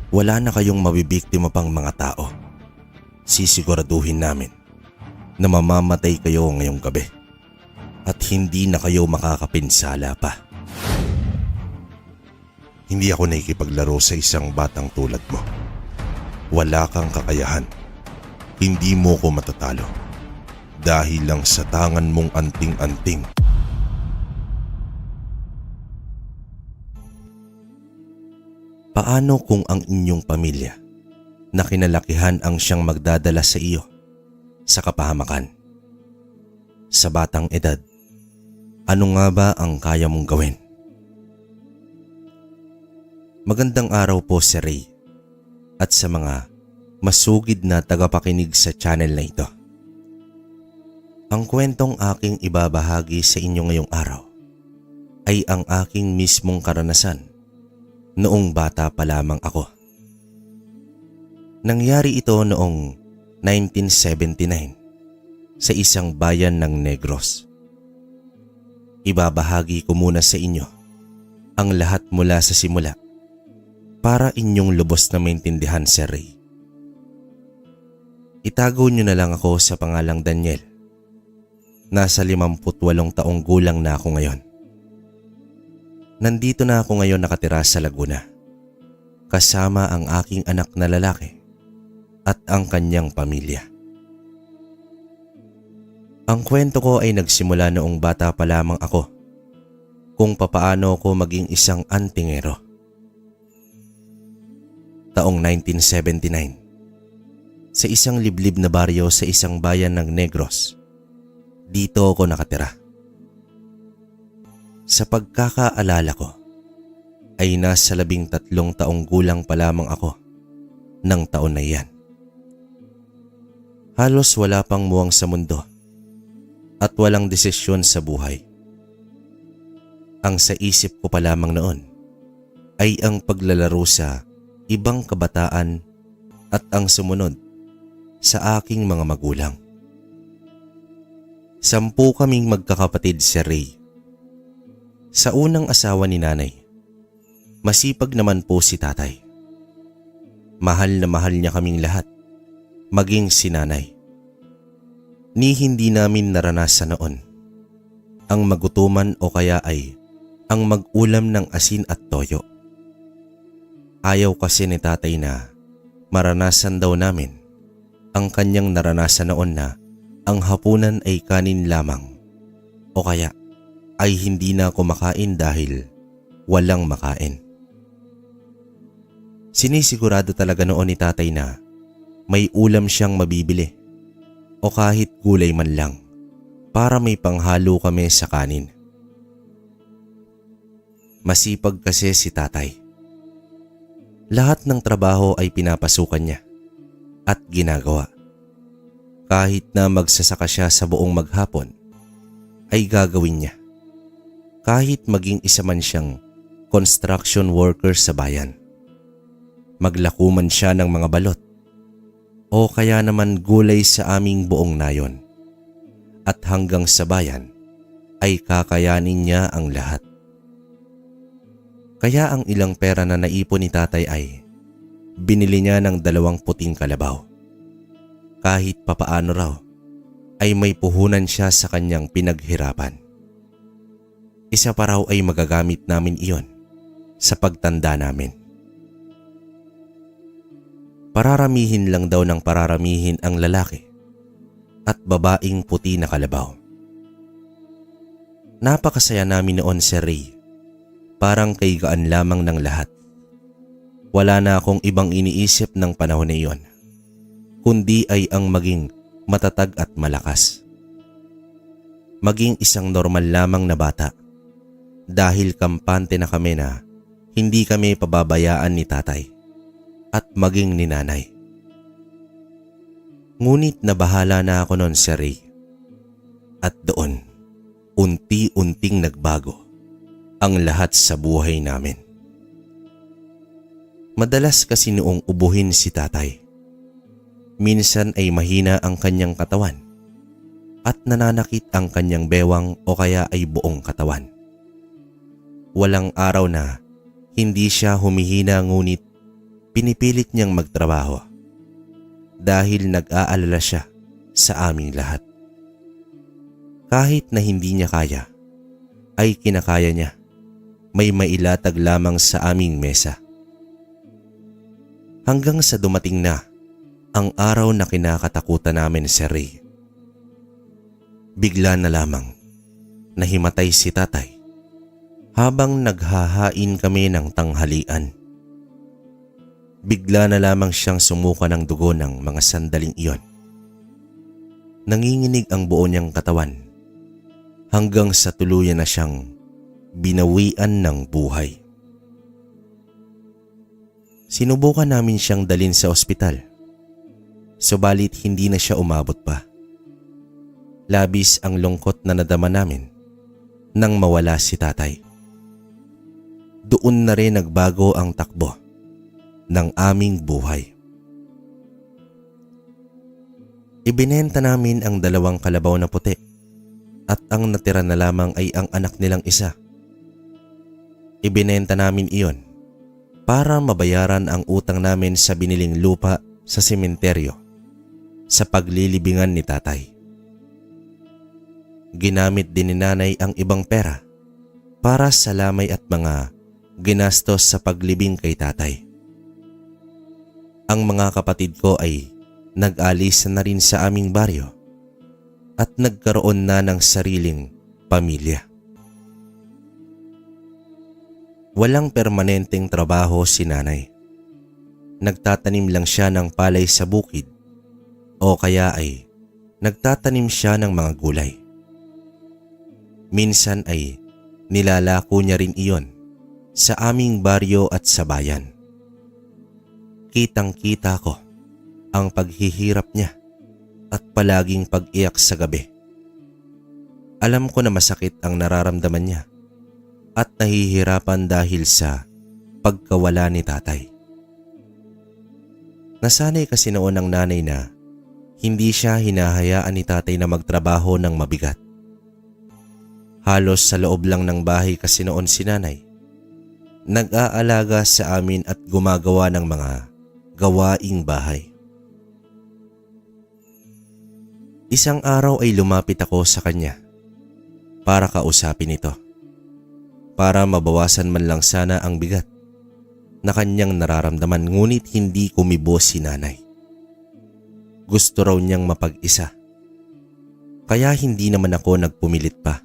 wala na kayong mabibiktima pang mga tao. Sisiguraduhin namin na mamamatay kayo ngayong gabi at hindi na kayo makakapinsala pa. Hindi ako nakikipaglaro sa isang batang tulad mo. Wala kang kakayahan. Hindi mo ko matatalo dahil lang sa tangan mong anting-anting. Paano kung ang inyong pamilya na kinalakihan ang siyang magdadala sa iyo sa kapahamakan? Sa batang edad, ano nga ba ang kaya mong gawin? Magandang araw po Sir Ray at sa mga masugid na tagapakinig sa channel na ito. Ang kwentong aking ibabahagi sa inyo ngayong araw ay ang aking mismong karanasan noong bata pa lamang ako. Nangyari ito noong 1979 sa isang bayan ng Negros. Ibabahagi ko muna sa inyo ang lahat mula sa simula para inyong lubos na maintindihan, Sir Ray. Itago nyo na lang ako sa pangalang Daniel. Nasa 58 taong gulang na ako ngayon. Nandito na ako ngayon nakatira sa Laguna, kasama ang aking anak na lalaki at ang kanyang pamilya. Ang kwento ko ay nagsimula noong bata pa lamang ako kung papaano ko maging isang antingero. Taong 1979, sa isang liblib na baryo sa isang bayan ng Negros, dito ako nakatira. Sa pagkakaalala ko, ay nasa 13 taong gulang pa lamang ako ng taon na iyan. Halos wala pang muwang sa mundo at walang desisyon sa buhay. Ang sa isip ko pa lamang noon ay ang paglalaro sa ibang kabataan at ang sumunod sa aking mga magulang. 10 kaming magkakapatid, Sir Ray. Sa unang asawa ni nanay, masipag naman po si tatay. Mahal na mahal niya kaming lahat, maging si nanay. Ni hindi namin naranasan noon ang magutuman o kaya ay ang mag-ulam ng asin at toyo. Ayaw kasi ni tatay na maranasan daw namin ang kanyang naranasan noon na ang hapunan ay kanin lamang o kaya ay hindi na kumakain dahil walang makain. Sinisigurado talaga noon ni tatay na may ulam siyang mabibili o kahit gulay man lang para may panghalo kami sa kanin. Masipag kasi si tatay. Lahat ng trabaho ay pinapasukan niya at ginagawa. Kahit na magsasaka siya sa buong maghapon, ay gagawin niya. Kahit maging isa man siyang construction worker sa bayan. Maglako man siya ng mga balot o kaya naman gulay sa aming buong nayon. At hanggang sa bayan ay kakayanin niya ang lahat. Kaya ang ilang pera na naipon ni tatay ay binili niya ng 2 puting kalabaw. Kahit papaano raw ay may puhunan siya sa kanyang pinaghirapan. Isa pa raw ay magagamit namin iyon sa pagtanda namin. Pararamihin lang daw ng pararamihin ang lalaki at babaeng puti na kalabaw. Napakasaya namin noon, Sir Ray. Parang kaigaan lamang ng lahat. Wala na akong ibang iniisip ng panahon na iyon, kundi ay ang maging matatag at malakas. Maging isang normal lamang na bata. Dahil kampante na kami na hindi kami pababayaan ni tatay at maging ni nanay. Ngunit nabahala na ako noon, Sir Ray. At doon, unti-unting nagbago ang lahat sa buhay namin. Madalas kasi noong ubuhin si tatay, minsan ay mahina ang kanyang katawan at nananakit ang kanyang bewang o kaya ay buong katawan. Walang araw na hindi siya humihina ngunit pinipilit niyang magtrabaho dahil nag-aalala siya sa aming lahat. Kahit na hindi niya kaya, ay kinakaya niya. May mailatag lamang sa aming mesa. Hanggang sa dumating na ang araw na kinakatakutan namin si Ray. Bigla na lamang nahimatay si tatay habang naghahain kami ng tanghalian. Bigla na lamang siyang sumuka ng dugo ng mga sandaling iyon. Nanginginig ang buo niyang katawan hanggang sa tuluyan na siyang binawian ng buhay. Sinubukan namin siyang dalhin sa ospital, subalit hindi na siya umabot pa. Labis ang lungkot na nadama namin nang mawala si tatay. Doon na rin nagbago ang takbo ng aming buhay. Ibinenta namin ang 2 kalabaw na puti at ang natira na lamang ay ang anak nilang isa. Ibinenta namin iyon para mabayaran ang utang namin sa biniling lupa sa sementeryo sa paglilibingan ni tatay. Ginamit din ni nanay ang ibang pera para sa lamay at mga ginastos sa paglibing kay tatay. Ang mga kapatid ko ay nag-alis na rin sa aming baryo at nagkaroon na ng sariling pamilya. Walang permanenteng trabaho si nanay. Nagtatanim lang siya ng palay sa bukid o kaya ay nagtatanim siya ng mga gulay. Minsan ay nilalako niya rin iyon sa aming baryo at sa bayan. Kitang-kita ko ang paghihirap niya at palaging pag-iyak sa gabi. Alam ko na masakit ang nararamdaman niya at nahihirapan dahil sa pagkawala ni tatay. Nasanay kasi noon ang nanay na hindi siya hinahayaan ni tatay na magtrabaho ng mabigat. Halos sa loob lang ng bahay kasi noon si nanay. Nag-aalaga sa amin at gumagawa ng mga gawaing bahay. Isang araw ay lumapit ako sa kanya para kausapin ito. Para mabawasan man lang sana ang bigat na kanyang nararamdaman, ngunit hindi kumibo si nanay. Gusto raw niyang mapag-isa. Kaya hindi naman ako nagpumilit pa.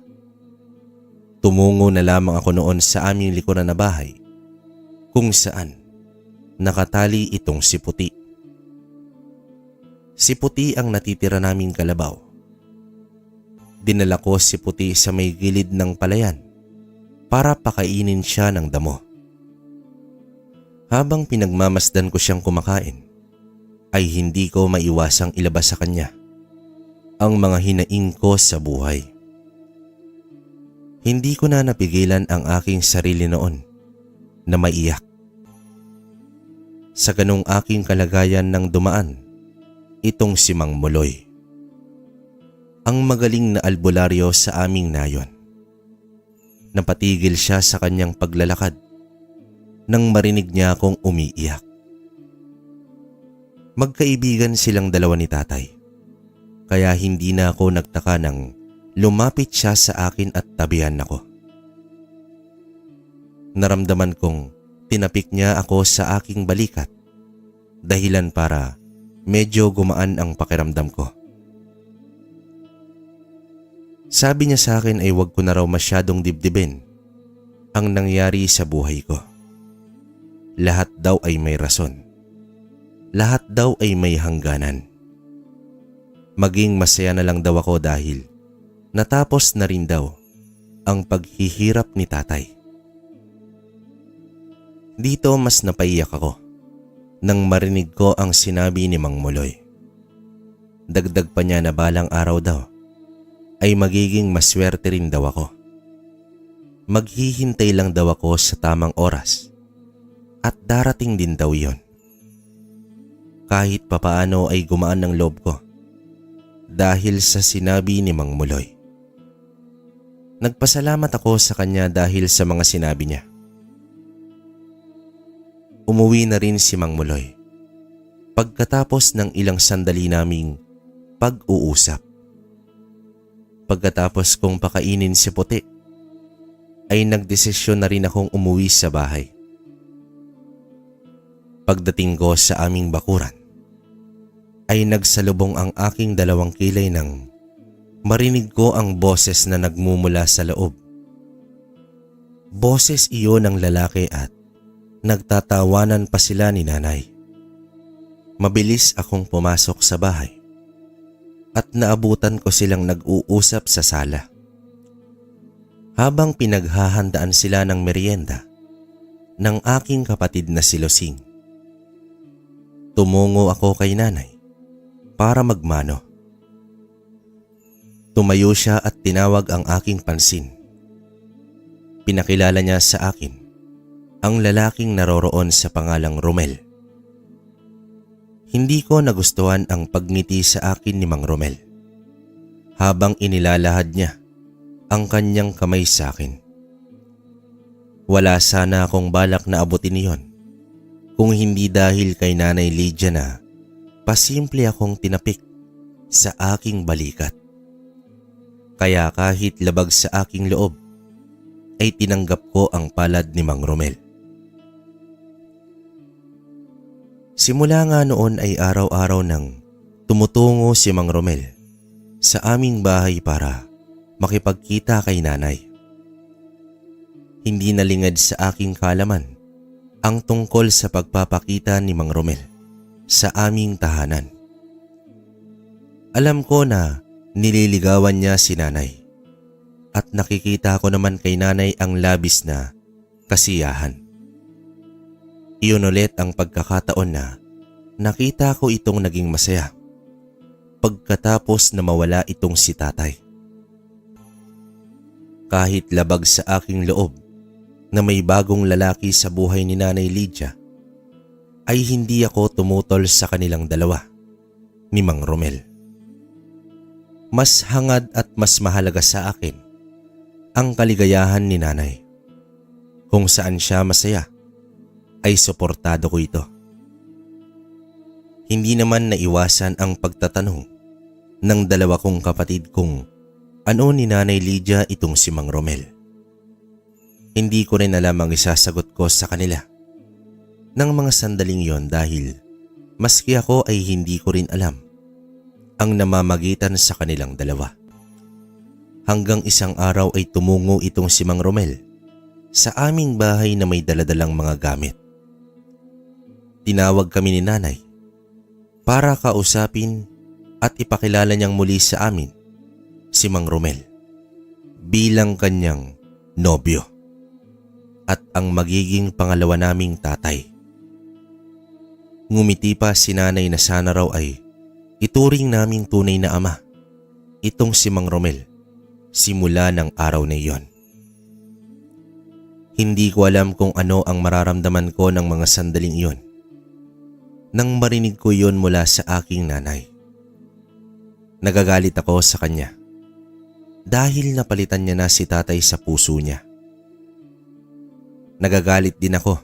Tumungo na lamang ako noon sa aming likuran na bahay kung saan nakatali itong si Puti. Si Puti ang natitira naming kalabaw. Dinala ko si Puti sa may gilid ng palayan para pakainin siya ng damo. Habang pinagmamasdan ko siyang kumakain, ay hindi ko maiwasang ilabas sa kanya ang mga hinaing ko sa buhay. Hindi ko na napigilan ang aking sarili noon na maiyak. Sa ganung aking kalagayan nang dumaan itong si Mang Muloy, ang magaling na albularyo sa aming nayon. Napatigil siya sa kanyang paglalakad nang marinig niya akong umiiyak. Magkaibigan silang 2 ni tatay, kaya hindi na ako nagtaka nang lumapit siya sa akin at tabihan ako. Naramdaman kong tinapik niya ako sa aking balikat, dahilan para medyo gumaan ang pakiramdam ko. Sabi niya sa akin ay wag ko na raw masyadong dibdibin ang nangyari sa buhay ko. Lahat daw ay may rason. Lahat daw ay may hangganan. Maging masaya na lang daw ako dahil natapos na rin daw ang paghihirap ni tatay. Dito mas napaiyak ako nang marinig ko ang sinabi ni Mang Muloy. Dagdag pa niya na balang araw daw ay magiging maswerte rin daw ako. Maghihintay lang daw ako sa tamang oras at darating din daw yon. Kahit papaano ay gumaan ng loob ko dahil sa sinabi ni Mang Muloy. Nagpasalamat ako sa kanya dahil sa mga sinabi niya. umuwi na rin si Mang Muloy. Pagkatapos ng ilang sandali naming pag-uusap. Pagkatapos kong pakainin si Puti, ay nagdesisyon na rin akong umuwi sa bahay. Pagdating ko sa aming bakuran, ay nagsalubong ang aking dalawang kilay nang marinig ko ang boses na nagmumula sa loob. Boses iyon ng lalaki at nagtatawanan pa sila ni nanay. Mabilis akong pumasok sa bahay at naabutan ko silang nag-uusap sa sala. Habang pinaghahandaan sila ng merienda ng aking kapatid na si Losing, tumungo ako kay nanay para magmano. Tumayo siya at tinawag ang aking pansin. Pinakilala niya sa akin ang lalaking naroroon sa pangalang Romel. Hindi ko nagustuhan ang pagngiti sa akin ni Mang Romel habang inilalahad niya ang kanyang kamay sa akin. Wala sana akong balak na abutin iyon kung hindi dahil kay Nanay Lydia na pasimple akong tinapik sa aking balikat. Kaya kahit labag sa aking loob, ay tinanggap ko ang palad ni Mang Romel. Simula nga noon ay araw-araw nang tumutungo si Mang Romel sa aming bahay para makipagkita kay nanay. Hindi nalingad sa aking kaalaman ang tungkol sa pagpapakita ni Mang Romel sa aming tahanan. Alam ko na nililigawan niya si nanay at nakikita ko naman kay nanay ang labis na kasiyahan. Iyon ulit ang pagkakataon na nakita ko itong naging masaya pagkatapos na mawala itong si tatay. Kahit labag sa aking loob na may bagong lalaki sa buhay ni Nanay Lydia, ay hindi ako tumutol sa kanilang dalawa ni Mang Romel. Mas hangad at mas mahalaga sa akin ang kaligayahan ni nanay. Kung saan siya masaya, ay suportado ko ito. Hindi naman naiwasan ang pagtatanong ng dalawa kong kapatid kung ano ni Nanay Lydia itong si Mang Romel. Hindi ko rin alam ang isasagot ko sa kanila ng mga sandaling yon dahil maski ako ay hindi ko rin alam ang namamagitan sa kanilang dalawa. Hanggang isang araw ay tumungo itong si Mang Romel sa aming bahay na may daladalang mga gamit. Tinawag kami ni nanay para kausapin at ipakilala niyang muli sa amin si Mang Romel bilang kanyang nobyo at ang magiging pangalawa naming tatay. Ngumiti pa si nanay na sana raw ay ituring naming tunay na ama itong si Mang Romel simula ng araw na iyon. Hindi ko alam kung ano ang mararamdaman ko ng mga sandaling iyon nang marinig ko iyon mula sa aking nanay. Nagagalit ako sa kanya dahil napalitan niya na si tatay sa puso niya. Nagagalit din ako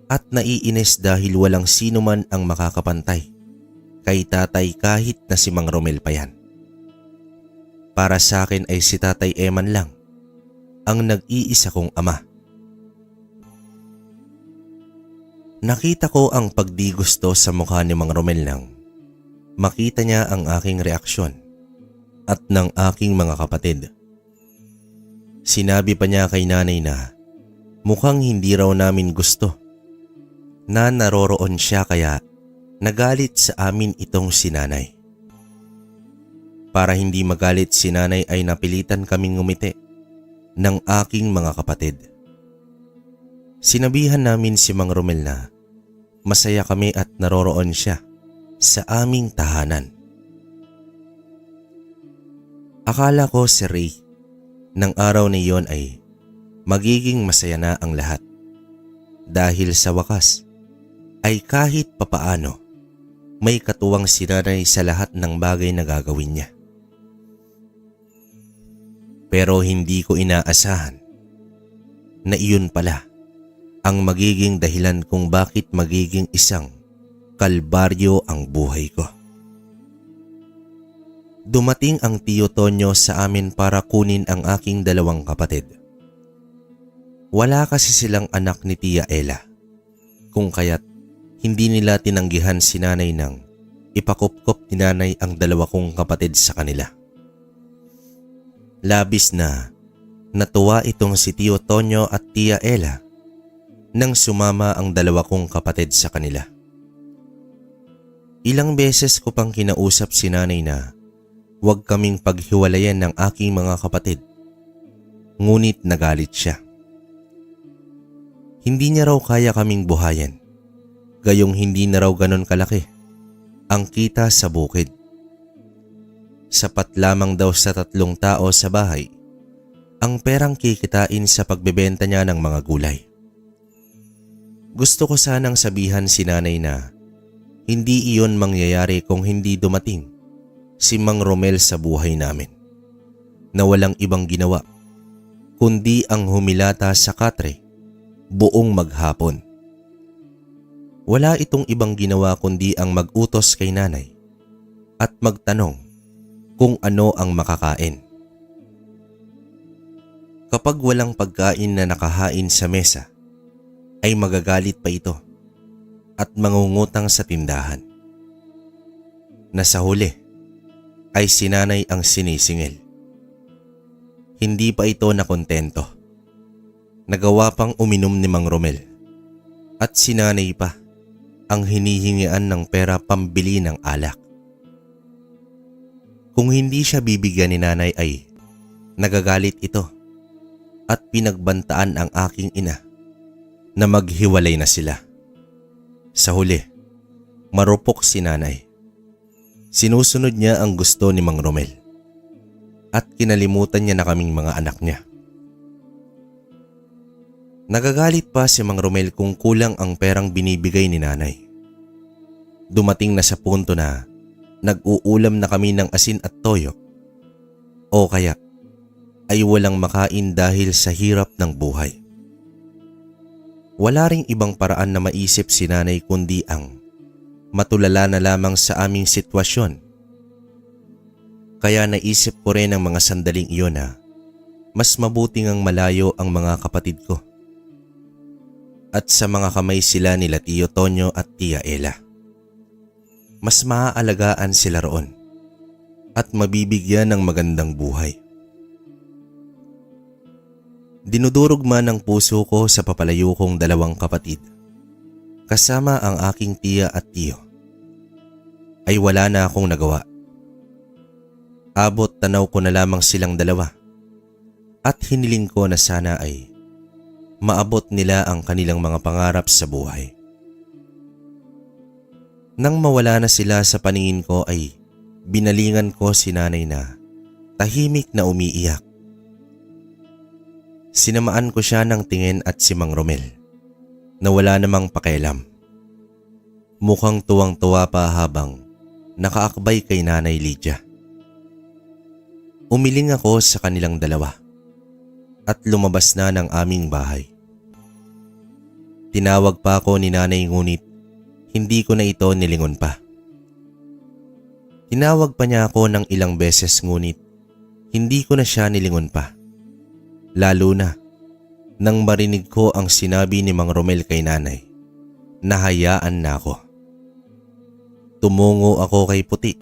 at naiinis dahil walang sino man ang makakapantay kay tatay kahit na si Mang Romel pa yan. Para sa akin ay si Tatay Eman lang ang nag-iisa kong ama. Nakita ko ang pagdigusto sa mukha ni Mang Romel nang makita niya ang aking reaksyon at ng aking mga kapatid. Sinabi pa niya kay nanay na mukhang hindi raw namin gusto na naroroon siya kaya nagalit sa amin itong si nanay. Para hindi magalit si nanay ay napilitan kaming ngumiti ng aking mga kapatid. Sinabihan namin si Mang Romel na masaya kami at naroroon siya sa aming tahanan. Akala ko si Ray ng araw na iyon ay magiging masaya na ang lahat dahil sa wakas ay kahit papaano may katuwang si nanay sa lahat ng bagay na gagawin niya. Pero hindi ko inaasahan na iyon pala ang magiging dahilan kung bakit magiging isang kalbaryo ang buhay ko. Dumating ang Tiyo Tonyo sa amin para kunin ang aking dalawang kapatid. Wala kasi silang anak ni Tia Ella, kung kaya't hindi nila tinanggihan si nanay nang ipakupkop ni nanay ang dalawa kong kapatid sa kanila. Labis na natuwa itong si Tiyo Tonyo at Tia Ella nang sumama ang dalawa kong kapatid sa kanila. Ilang beses ko pang kinausap si nanay na huwag kaming paghiwalayan ng aking mga kapatid, ngunit nagalit siya. Hindi niya raw kaya kaming buhayin, gayong hindi na raw ganon kalaki ang kita sa bukid. Sapat lamang daw sa 3 tao sa bahay ang perang kikitain sa pagbebenta niya ng mga gulay. Gusto ko sanang sabihan si nanay na hindi iyon mangyayari kung hindi dumating si Mang Romel sa buhay namin, na walang ibang ginawa kundi ang humilata sa katre buong maghapon. Wala itong ibang ginawa kundi ang mag-utos kay nanay at magtanong kung ano ang makakain. Kapag walang pagkain na nakahain sa mesa, ay magagalit pa ito at mangungutang sa tindahan. Na sa huli ay si nanay ang sinisingil. Hindi pa ito nakontento. Nagawa pang uminom ni Mang Romel at si nanay pa ang hinihingian ng pera pambili ng alak. Kung hindi siya bibigyan ni nanay ay nagagalit ito at pinagbantaan ang aking ina na maghiwalay na sila. Sa huli, marupok si nanay. Sinusunod niya ang gusto ni Mang Romel at kinalimutan niya na kaming mga anak niya. Nagagalit pa si Mang Romel kung kulang ang perang binibigay ni nanay. Dumating na sa punto na nag-uulam na kami ng asin at toyo o kaya ay walang makain dahil sa hirap ng buhay. Wala ring ibang paraan na maisip si nanay kundi ang matulala na lamang sa aming sitwasyon. Kaya naisip ko rin ang mga sandaling iyon na mas mabuting ang malayo ang mga kapatid ko at sa mga kamay sila nila Tiyo Tonyo at Tia Ella. Mas maaalagaan sila roon at mabibigyan ng magandang buhay. Dinudurog man ang puso ko sa papalayo kong dalawang kapatid kasama ang aking tiya at tiyo. Ay wala na akong nagawa. Abot tanaw ko na lamang silang dalawa at hiniling ko na sana ay maabot nila ang kanilang mga pangarap sa buhay. Nang mawala na sila sa paningin ko ay binalingan ko si nanay na tahimik na umiiyak. Sinamaan ko siya ng tingin at si Mang Romel na wala namang pakialam. Mukhang tuwang-tuwa pa habang nakaakbay kay Nanay Lydia. Umiling ako sa kanilang dalawa at lumabas na ng aming bahay. Tinawag pa ako ni nanay ngunit hindi ko na ito nilingon pa. Tinawag pa niya ako ng ilang beses ngunit hindi ko na siya nilingon pa. Lalo na nang marinig ko ang sinabi ni Mang Romel kay nanay, nahayaan na ako. Tumungo ako kay Puti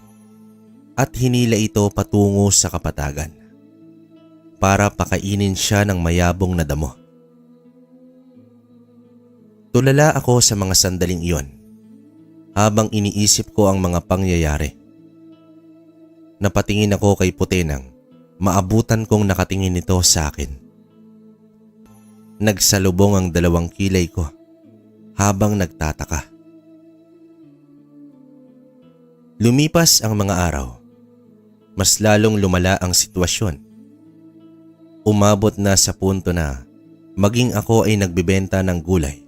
at hinila ito patungo sa kapatagan para pakainin siya ng mayabong na damo. Tulala ako sa mga sandaling iyon habang iniisip ko ang mga pangyayari. Napatingin ako kay Puti nang maabutan kong nakatingin ito sa akin. Nagsalubong ang dalawang kilay ko habang nagtataka. Lumipas ang mga araw, mas lalong lumala ang sitwasyon. Umabot na sa punto na maging ako ay nagbebenta ng gulay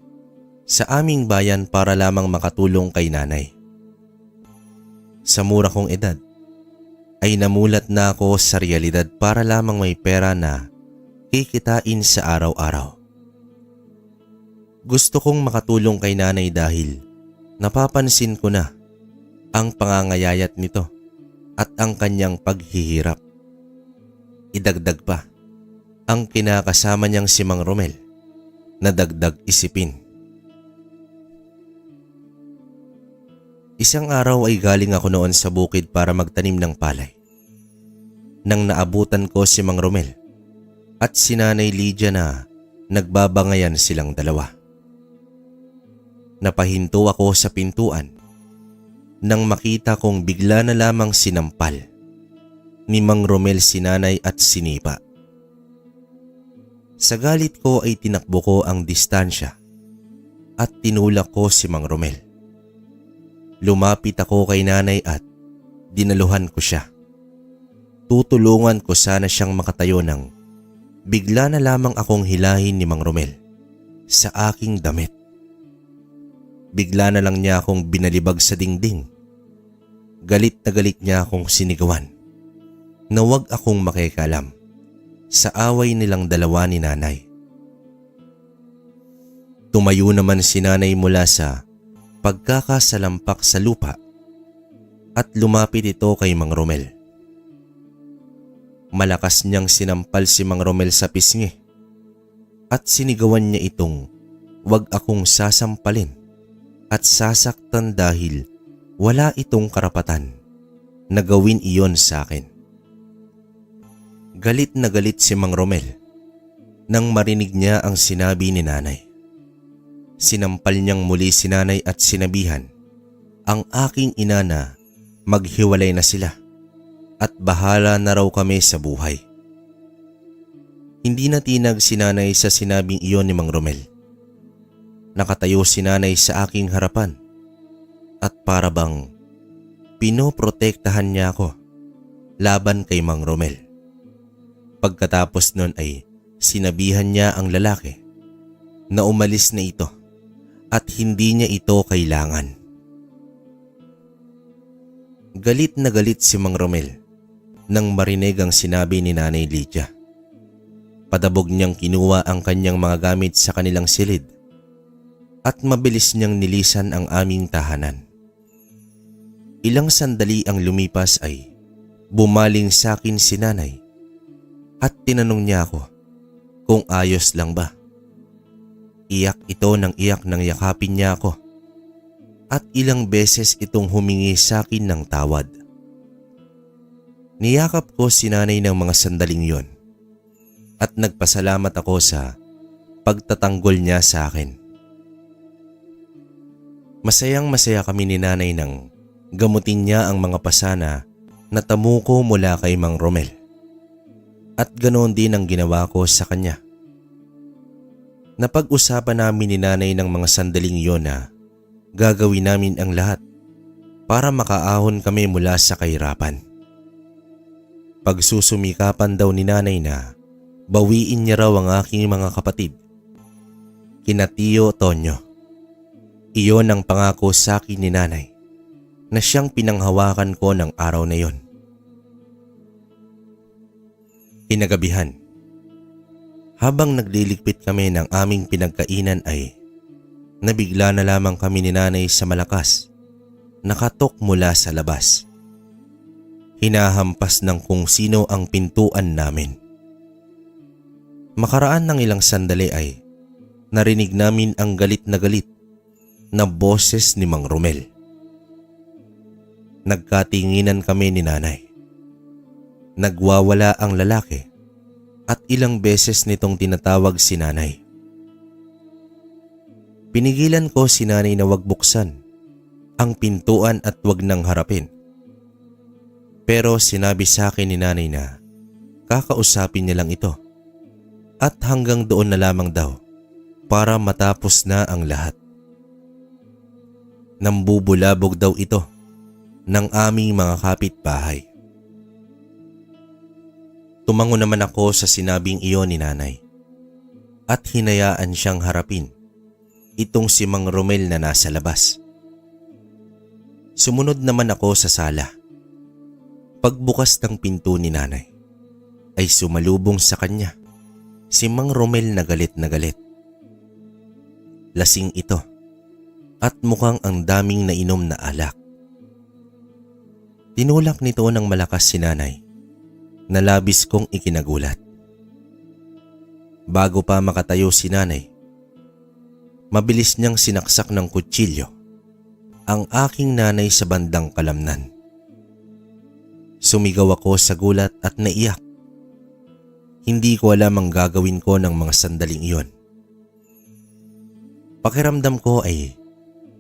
sa aming bayan para lamang makatulong kay nanay. Sa mura kong edad, ay namulat na ako sa realidad para lamang may pera na kikitain sa araw-araw. Gusto kong makatulong kay nanay dahil napapansin ko na ang pangangayayat nito at ang kanyang paghihirap. Idagdag pa ang kinakasama niyang si Mang Romel na dagdag isipin. Isang araw ay galing ako noon sa bukid para magtanim ng palay. Nang naabutan ko si Mang Romel at si Nanay Lydia na nagbabangayan silang dalawa. Napahinto ako sa pintuan nang makita kong bigla na lamang sinampal ni Mang Romel si Nanay at sinipa. Sa galit ko ay tinakbo ko ang distansya at tinulak ko si Mang Romel. Lumapit ako kay Nanay at dinaluhan ko siya. Tutulungan ko sana siyang makatayo nang bigla na lamang akong hilahin ni Mang Romel sa aking damit. Bigla na lang niya akong binalibag sa dingding. Galit na galit niya akong sinigawan na huwag akong makikialam sa away nilang dalawa ni Nanay. Tumayo naman si Nanay mula sa pagkakasalampak sa lupa at lumapit ito kay Mang Romel. Malakas niyang sinampal si Mang Romel sa pisngi at sinigawan niya itong huwag akong sasampalin at sasaktan dahil wala itong karapatan na gawin iyon sa akin. Galit na galit si Mang Romel nang marinig niya ang sinabi ni Nanay. Sinampal niyang muli si Nanay at sinabihan ang aking ina na maghiwalay na sila at bahala na raw kami sa buhay. Hindi natinag si Nanay sa sinabing iyon ni Mang Romel. Nakatayo si Nanay sa aking harapan at para bang pinoprotektahan niya ako laban kay Mang Romel. Pagkatapos nun ay sinabihan niya ang lalaki na umalis na ito at hindi niya ito kailangan. Galit na galit si Mang Romel nang marinig ang sinabi ni Nanay Lydia. Padabog niyang kinuha ang kanyang mga gamit sa kanilang silid at mabilis niyang nilisan ang aming tahanan. Ilang sandali ang lumipas ay bumaling sa akin si Nanay at tinanong niya ako kung ayos lang ba. Iyak ito ng iyak nang yakapin niya ako at ilang beses itong humingi sa akin ng tawad. Niyakap ko si Nanay ng mga sandaling yon at nagpasalamat ako sa pagtatanggol niya sa akin. Masayang masaya kami ni Nanay nang gamutin niya ang mga pasana na tamuko mula kay Mang Romel. At ganoon din ang ginawa ko sa kanya. Napag-usapan namin ni Nanay ng mga sandaling yon na gagawin namin ang lahat para makaahon kami mula sa kahirapan. Pagsusumikapan daw ni Nanay na bawiin niya raw ang aking mga kapatid, kina Tio Tonyo. Iyon ang pangako sa akin ni Nanay na siyang pinanghawakan ko ng araw na yon. Kinagabihan, habang nagliligpit kami ng aming pinagkainan ay nabigla na lamang kami ni Nanay sa malakas na katok mula sa labas. Hinahampas ng kung sino ang pintuan namin. Makaraan ng ilang sandali ay narinig namin ang galit na boses ni Mang Romel. Nagkatinginan kami ni Nanay. Nagwawala ang lalaki at ilang beses nitong tinatawag si Nanay. Pinigilan ko si Nanay na wag buksan ang pintuan at wag nang harapin. Pero sinabi sa akin ni Nanay na kakausapin niya lang ito at hanggang doon na lamang daw para matapos na ang lahat. Nambubulabog daw ito ng aming mga kapitbahay. Tumango naman ako sa sinabing iyon ni Nanay at hinayaan siyang harapin itong si Mang Romel na nasa labas. Sumunod naman ako sa sala. Pagbukas ng pinto ni Nanay ay sumalubong sa kanya si Mang Romel na galit na galit. lasing ito at mukhang ang daming nainom na alak. Tinulak nito ng malakas si nanay na labis kong ikinagulat. Bago pa makatayo si nanay, mabilis niyang sinaksak ng kutsilyo ang aking nanay sa bandang kalamnan. Sumigaw ako sa gulat at naiyak. Hindi ko alam ang gagawin ko ng mga sandaling iyon. Pakiramdam ko ay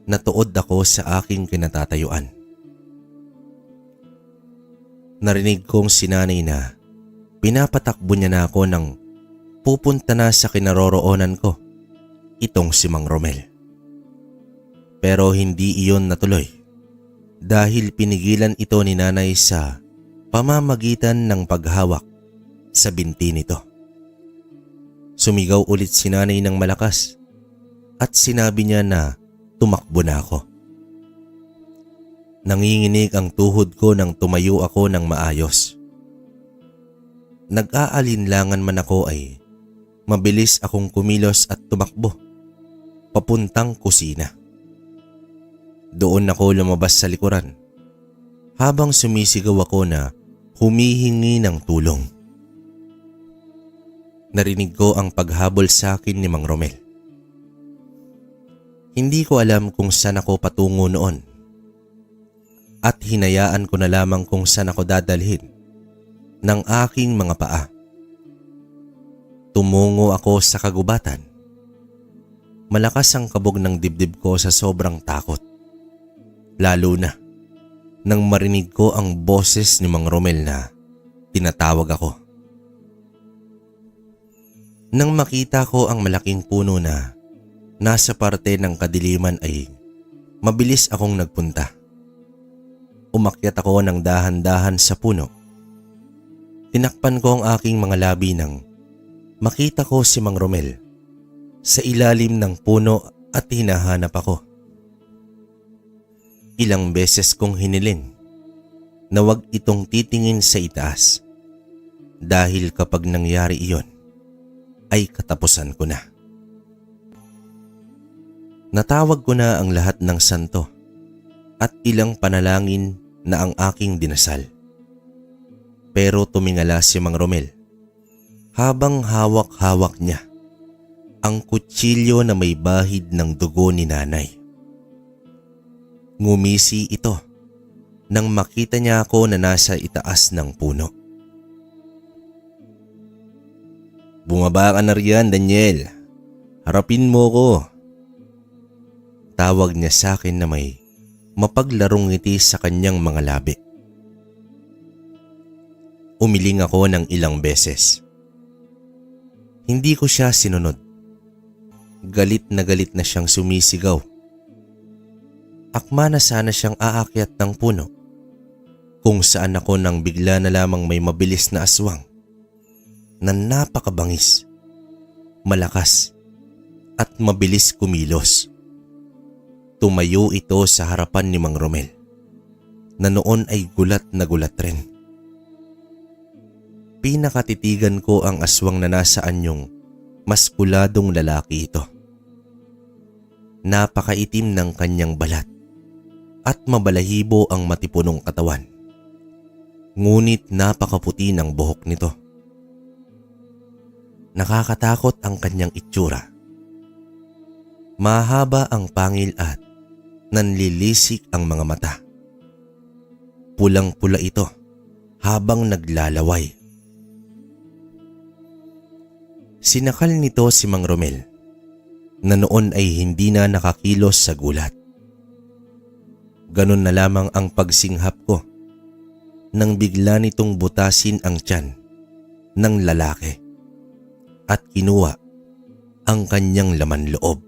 natuod ako sa aking kinatatayuan. Narinig kong si nanay na pinapatakbo niya na ako ng pupunta na sa kinaroroonan ko, itong si Mang Romel. Pero hindi iyon natuloy dahil pinigilan ito ni nanay sa pamamagitan ng paghawak sa binti nito. Sumigaw ulit si nanay ng malakas at sinabi niya na tumakbo na ako. Nanginginig ang tuhod ko nang tumayo ako ng maayos. Nag-aalinlangan man ako ay mabilis akong kumilos at tumakbo papuntang kusina. Doon ako lumabas sa likuran habang sumisigaw ako na humihingi ng tulong. Narinig ko ang paghabol sa akin ni Mang Romel. Hindi ko alam kung saan ako patungo noon at hinayaan ko na lamang kung saan ako dadalhin ng aking mga paa. Tumungo ako sa kagubatan. Malakas ang kabog ng dibdib ko sa sobrang takot. Lalo na nang marinig ko ang boses ni Mang Romel na tinatawag ako. Nang makita ko ang malaking puno na nasa parte ng kadiliman ay mabilis akong nagpunta. Umakyat ako ng dahan-dahan sa puno. Tinakpan ko ang aking mga labi nang makita ko si Mang Romel sa ilalim ng puno at hinahanap ako. Ilang beses kong hiniling na wag itong titingin sa itaas dahil kapag nangyari iyon ay katapusan ko na. Natawag ko na ang lahat ng santo at ilang panalangin na ang aking dinasal. Pero tumingala si Mang Romel habang hawak-hawak niya ang kutsilyo na may bahid ng dugo ni nanay. Ngumisi ito nang makita niya ako na nasa itaas ng puno. "Bumaba ka na riyan, Daniel. Harapin mo ko." Tawag niya sa akin na may mapaglarong ngiti sa kanyang mga labi. Umiling ako ng ilang beses. Hindi ko siya sinunod. Galit na siyang sumisigaw. Akma na sana siyang aakyat ng puno kung saan ako nang bigla na lamang may mabilis na aswang na napakabangis, malakas at mabilis kumilos. Tumayo ito sa harapan ni Mang Romel na noon ay gulat na gulat rin. Pinakatitigan ko ang aswang na nasa anyong maskuladong lalaki ito. Napakaitim ng kanyang balat at mabalahibo ang matipunong katawan. Ngunit napakaputi ng buhok nito. Nakakatakot ang kanyang itsura. Mahaba ang pangil at nanlilisik ang mga mata. Pulang-pula ito habang naglalaway. Sinakal nito si Mang Romel na noon ay hindi na nakakilos sa gulat. Ganon na lamang ang pagsinghap ko nang bigla nitong butasin ang tiyan ng lalaki at kinuha ang kanyang laman loob.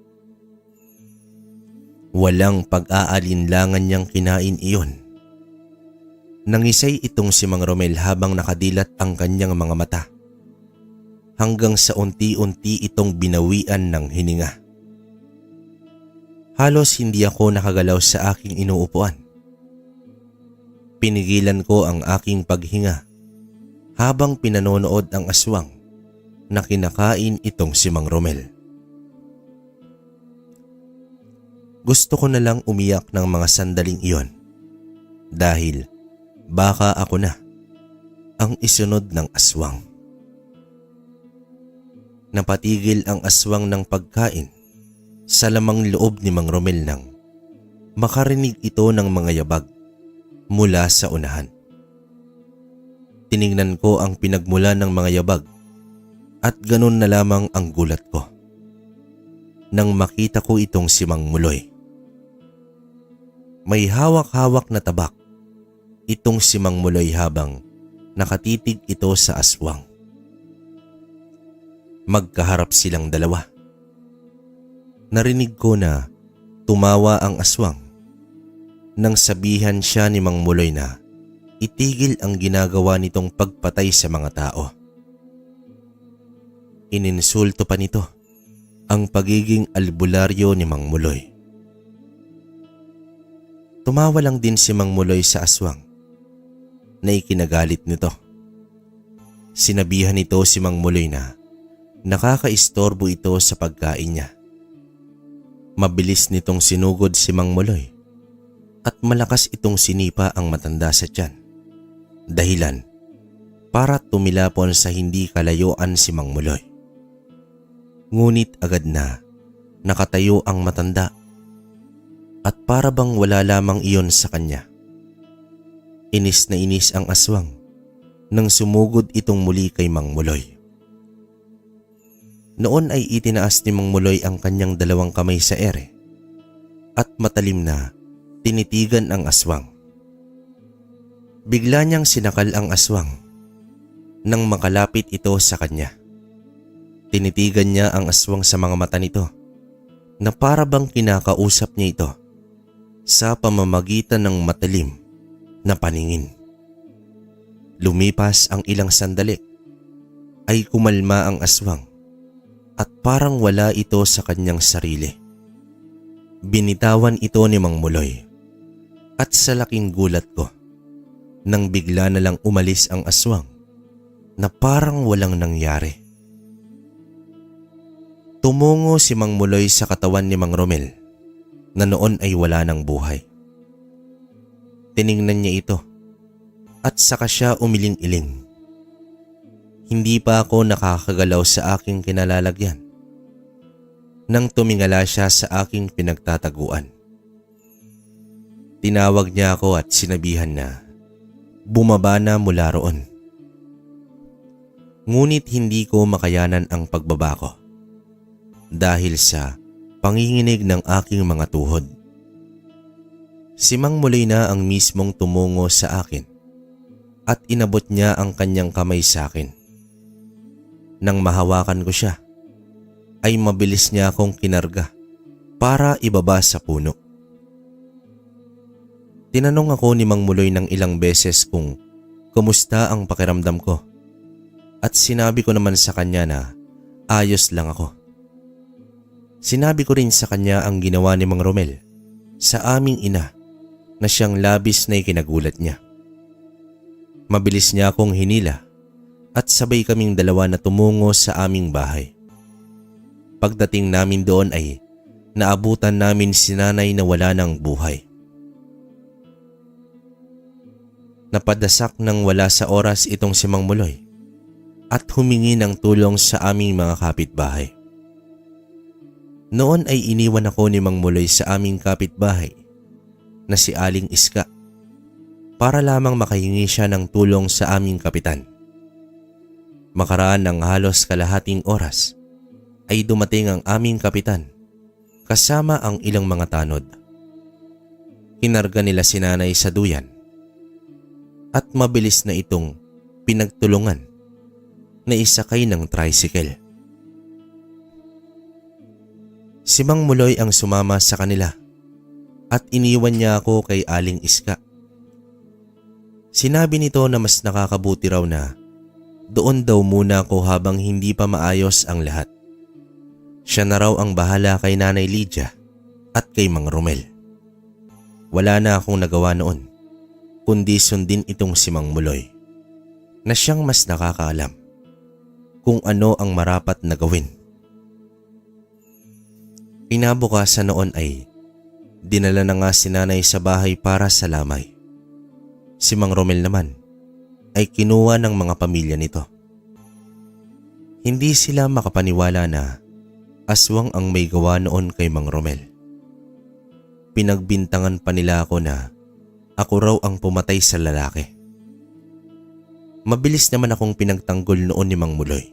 Walang pag-aalinlangan niyang kinain iyon. Nangisay itong si Mang Romel habang nakadilat ang kanyang mga mata hanggang sa unti-unti itong binawian ng hininga. Halos hindi ako nakagalaw sa aking inuupuan. Pinigilan ko ang aking paghinga habang pinanonood ang aswang na kinakain itong si Mang Romel. Gusto ko na lang umiyak ng mga sandaling iyon dahil baka ako na ang isunod ng aswang. Napatigil ang aswang ng pagkain sa lamang loob ni Mang Romel nang makarinig ito ng mga yabag mula sa unahan. Tiningnan ko ang pinagmula ng mga yabag at ganun na lamang ang gulat ko nang makita ko itong si Mang Muloy. May hawak-hawak na tabak itong si Mang Muloy habang nakatitig ito sa aswang. Magkaharap silang dalawa. Narinig ko na tumawa ang aswang nang sabihan siya ni Mang Muloy na itigil ang ginagawa nitong pagpatay sa mga tao. Ininsulto pa nito ang pagiging albularyo ni Mang Muloy. Tumawa lang din si Mang Muloy sa aswang na ikinagalit nito. Sinabihan nito si Mang Muloy na nakakaistorbo ito sa pagkain niya. Mabilis nitong sinugod si Mang Muloy at malakas itong sinipa ang matanda sa tiyan. Dahilan para tumilapon sa hindi kalayuan si Mang Muloy. Ngunit agad na nakatayo ang matanda at para bang wala lamang iyon sa kanya. Inis na inis ang aswang nang sumugod itong muli kay Mang Muloy. Noon ay itinaas ni Mang Muloy ang kanyang dalawang kamay sa ere at matalim na tinitigan ang aswang. Bigla niyang sinakal ang aswang nang makalapit ito sa kanya. Tinitigan niya ang aswang sa mga mata nito na para bang kinakausap niya ito sa pamamagitan ng matalim na paningin. Lumipas ang ilang sandali ay kumalma ang aswang at parang wala ito sa kanyang sarili. Binitawan ito ni Mang Muloy at sa laking gulat ko nang bigla na lang umalis ang aswang na parang walang nangyari. Tumungo si Mang Muloy sa katawan ni Mang Romel na noon ay wala ng buhay. Tiningnan niya ito at saka siya umiling-iling. Hindi pa ako nakakagalaw sa aking kinalalagyan nang tumingala siya sa aking pinagtataguan. Tinawag niya ako at sinabihan na bumaba na mula roon. Ngunit hindi ko makayanan ang pagbaba ko dahil sa panginginig ng aking mga tuhod. Si Mang Muloy na ang mismong tumungo sa akin at inabot niya ang kanyang kamay sa akin. Nang mahawakan ko siya, ay mabilis niya akong kinarga para ibaba sa puno. Tinanong ako ni Mang Muloy ng ilang beses kung kumusta ang pakiramdam ko at sinabi ko naman sa kanya na ayos lang ako. Sinabi ko rin sa kanya ang ginawa ni Mang Romel sa aming ina na siyang labis na ikinagulat niya. Mabilis niya akong hinila at sabay kaming dalawa na tumungo sa aming bahay. Pagdating namin doon ay naabutan namin si nanay na wala ng buhay. Napadasak ng wala sa oras itong si Mang Muloy at humingi ng tulong sa aming mga kapitbahay. Noon ay iniwan ako ni Mang Muloy sa aming kapitbahay na si Aling Iska para lamang makahingi siya ng tulong sa aming kapitan. Makaraan ng halos kalahating oras ay dumating ang aming kapitan kasama ang ilang mga tanod. Kinarga nila si nanay sa duyan at mabilis na itong pinagtulungan na isakay ng tricycle. Si Mang Muloy ang sumama sa kanila at iniwan niya ako kay Aling Iska. Sinabi nito na mas nakakabuti raw na doon daw muna ako habang hindi pa maayos ang lahat. Siya na raw ang bahala kay Nanay Lydia at kay Mang Romel. Wala na akong nagawa noon kundi sundin itong si Mang Muloy na siyang mas nakakaalam kung ano ang marapat na gawin. Kinabukasan noon ay Dinala na nga si nanay sa bahay para sa lamay. Si Mang Romel naman ay kinuha ng mga pamilya nito. Hindi sila makapaniwala na aswang ang may gawa noon kay Mang Romel. Pinagbintangan pa nila ako na ako raw ang pumatay sa lalaki. Mabilis naman akong pinagtanggol noon ni Mang Muloy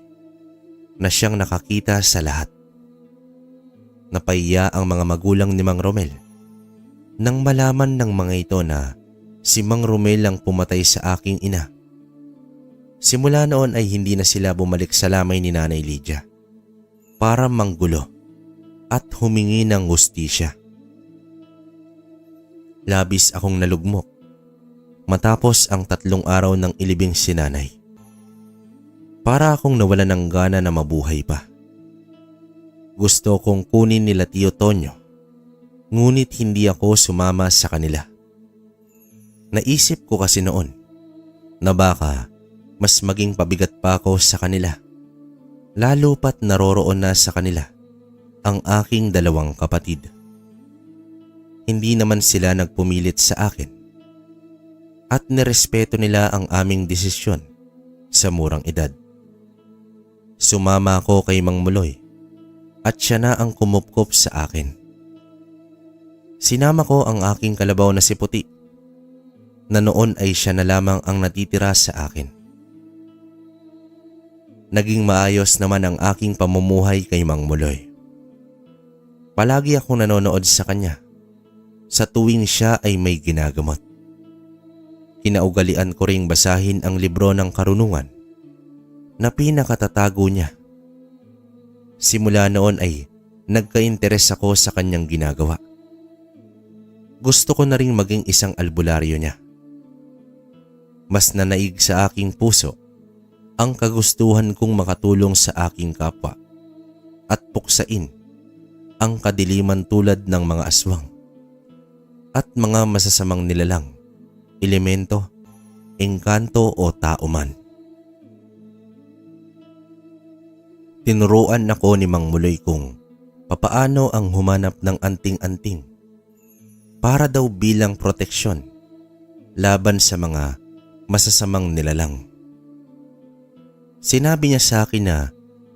na siyang nakakita sa lahat. Napahiya ang mga magulang ni Mang Romel nang malaman ng mga ito na si Mang Romel ang pumatay sa aking ina. Simula noon ay hindi na sila bumalik sa lamay ni Nanay Lydia para manggulo at humingi ng hustisya. Labis akong nalugmok matapos ang 3 araw ng ilibing si nanay. Para akong nawalan ng gana na mabuhay pa. Gusto kong kunin nila Tio Tonyo, ngunit hindi ako sumama sa kanila. Naisip ko kasi noon na baka mas maging pabigat pa ako sa kanila, lalo pat naroroon na sa kanila ang aking 2 kapatid. Hindi naman sila nagpumilit sa akin at nirespeto nila ang aming desisyon sa murang edad. Sumama ako kay Mang Muloy at siya na ang kumupkop sa akin. Sinama ko ang aking kalabaw na si Puti na noon ay siya na lamang ang natitira sa akin. Naging maayos naman ang aking pamumuhay kay Mang Muloy. Palagi akong nanonood sa kanya sa tuwing siya ay may ginagamot. Kinaugalian ko ring basahin ang libro ng karunungan na pinakatatago niya. Simula noon ay nagka-interes ako sa kanyang ginagawa. Gusto ko na ring maging isang albularyo niya. Mas nanaig sa aking puso ang kagustuhan kong makatulong sa aking kapwa at puksain ang kadiliman tulad ng mga aswang at mga masasamang nilalang, elemento, engkanto o tao man. Tinuruan ako ni Mang Muloy kung papaano ang humanap ng anting-anting para daw bilang proteksyon laban sa mga masasamang nilalang. Sinabi niya sa akin na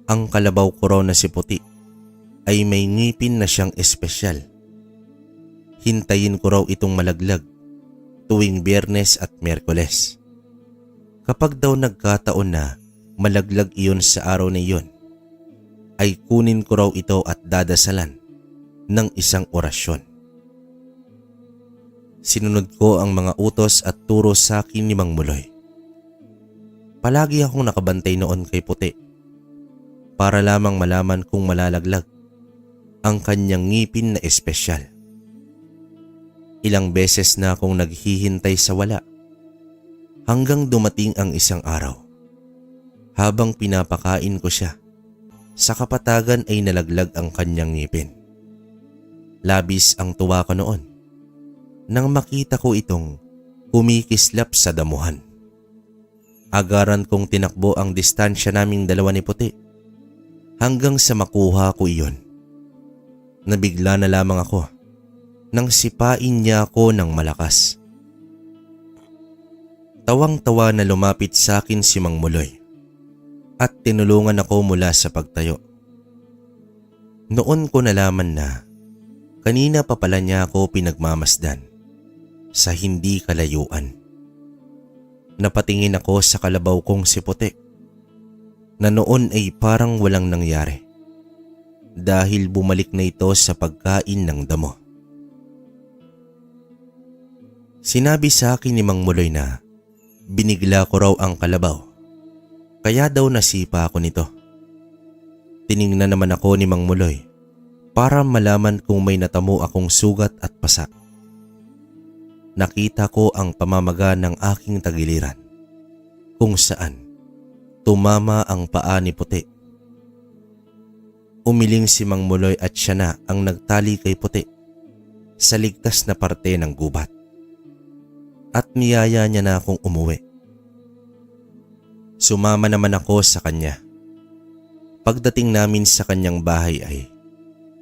ang kalabaw ko raw na si Puti ay may ngipin na siyang espesyal. Hintayin ko raw itong malaglag tuwing Biyernes at Miyerkules. Kapag daw nagkataon na malaglag iyon sa araw na iyon, ay kunin ko raw ito at dadasalan ng isang orasyon. Sinunod ko ang mga utos at turo sa akin ni Mang Muloy. Palagi akong nakabantay noon kay Puti para lamang malaman kung malalaglag ang kanyang ngipin na espesyal. Ilang beses na akong naghihintay sa wala hanggang dumating ang isang araw. Habang pinapakain ko siya, sa kapatagan ay nalaglag ang kanyang ngipin. Labis ang tuwa ko noon nang makita ko itong kumikislap sa damuhan. Agaran kong tinakbo ang distansya naming 2 ni Puti hanggang sa makuha ko iyon. Nabigla na lamang ako nang sipain niya ako ng malakas. Tawang-tawa na lumapit sa akin si Mang Muloy at tinulungan ako mula sa pagtayo. Noon ko nalaman na kanina pa pala niya ako pinagmamasdan sa hindi kalayuan. Napatingin ako sa kalabaw kong si Puti na noon ay parang walang nangyari dahil bumalik na ito sa pagkain ng damo. Sinabi sa akin ni Mang Muloy na binigla ko raw ang kalabaw kaya daw nasipa ako nito. Tiningnan naman ako ni Mang Muloy para malaman kung may natamo akong sugat at pasa. Nakita ko ang pamamaga ng aking tagiliran kung saan tumama ang paa ni Puti. Umiling si Mang Muloy at siya na ang nagtali kay Puti sa ligtas na parte ng gubat at niyaya niya na akong umuwi. Sumama naman ako sa kanya. Pagdating namin sa kanyang bahay ay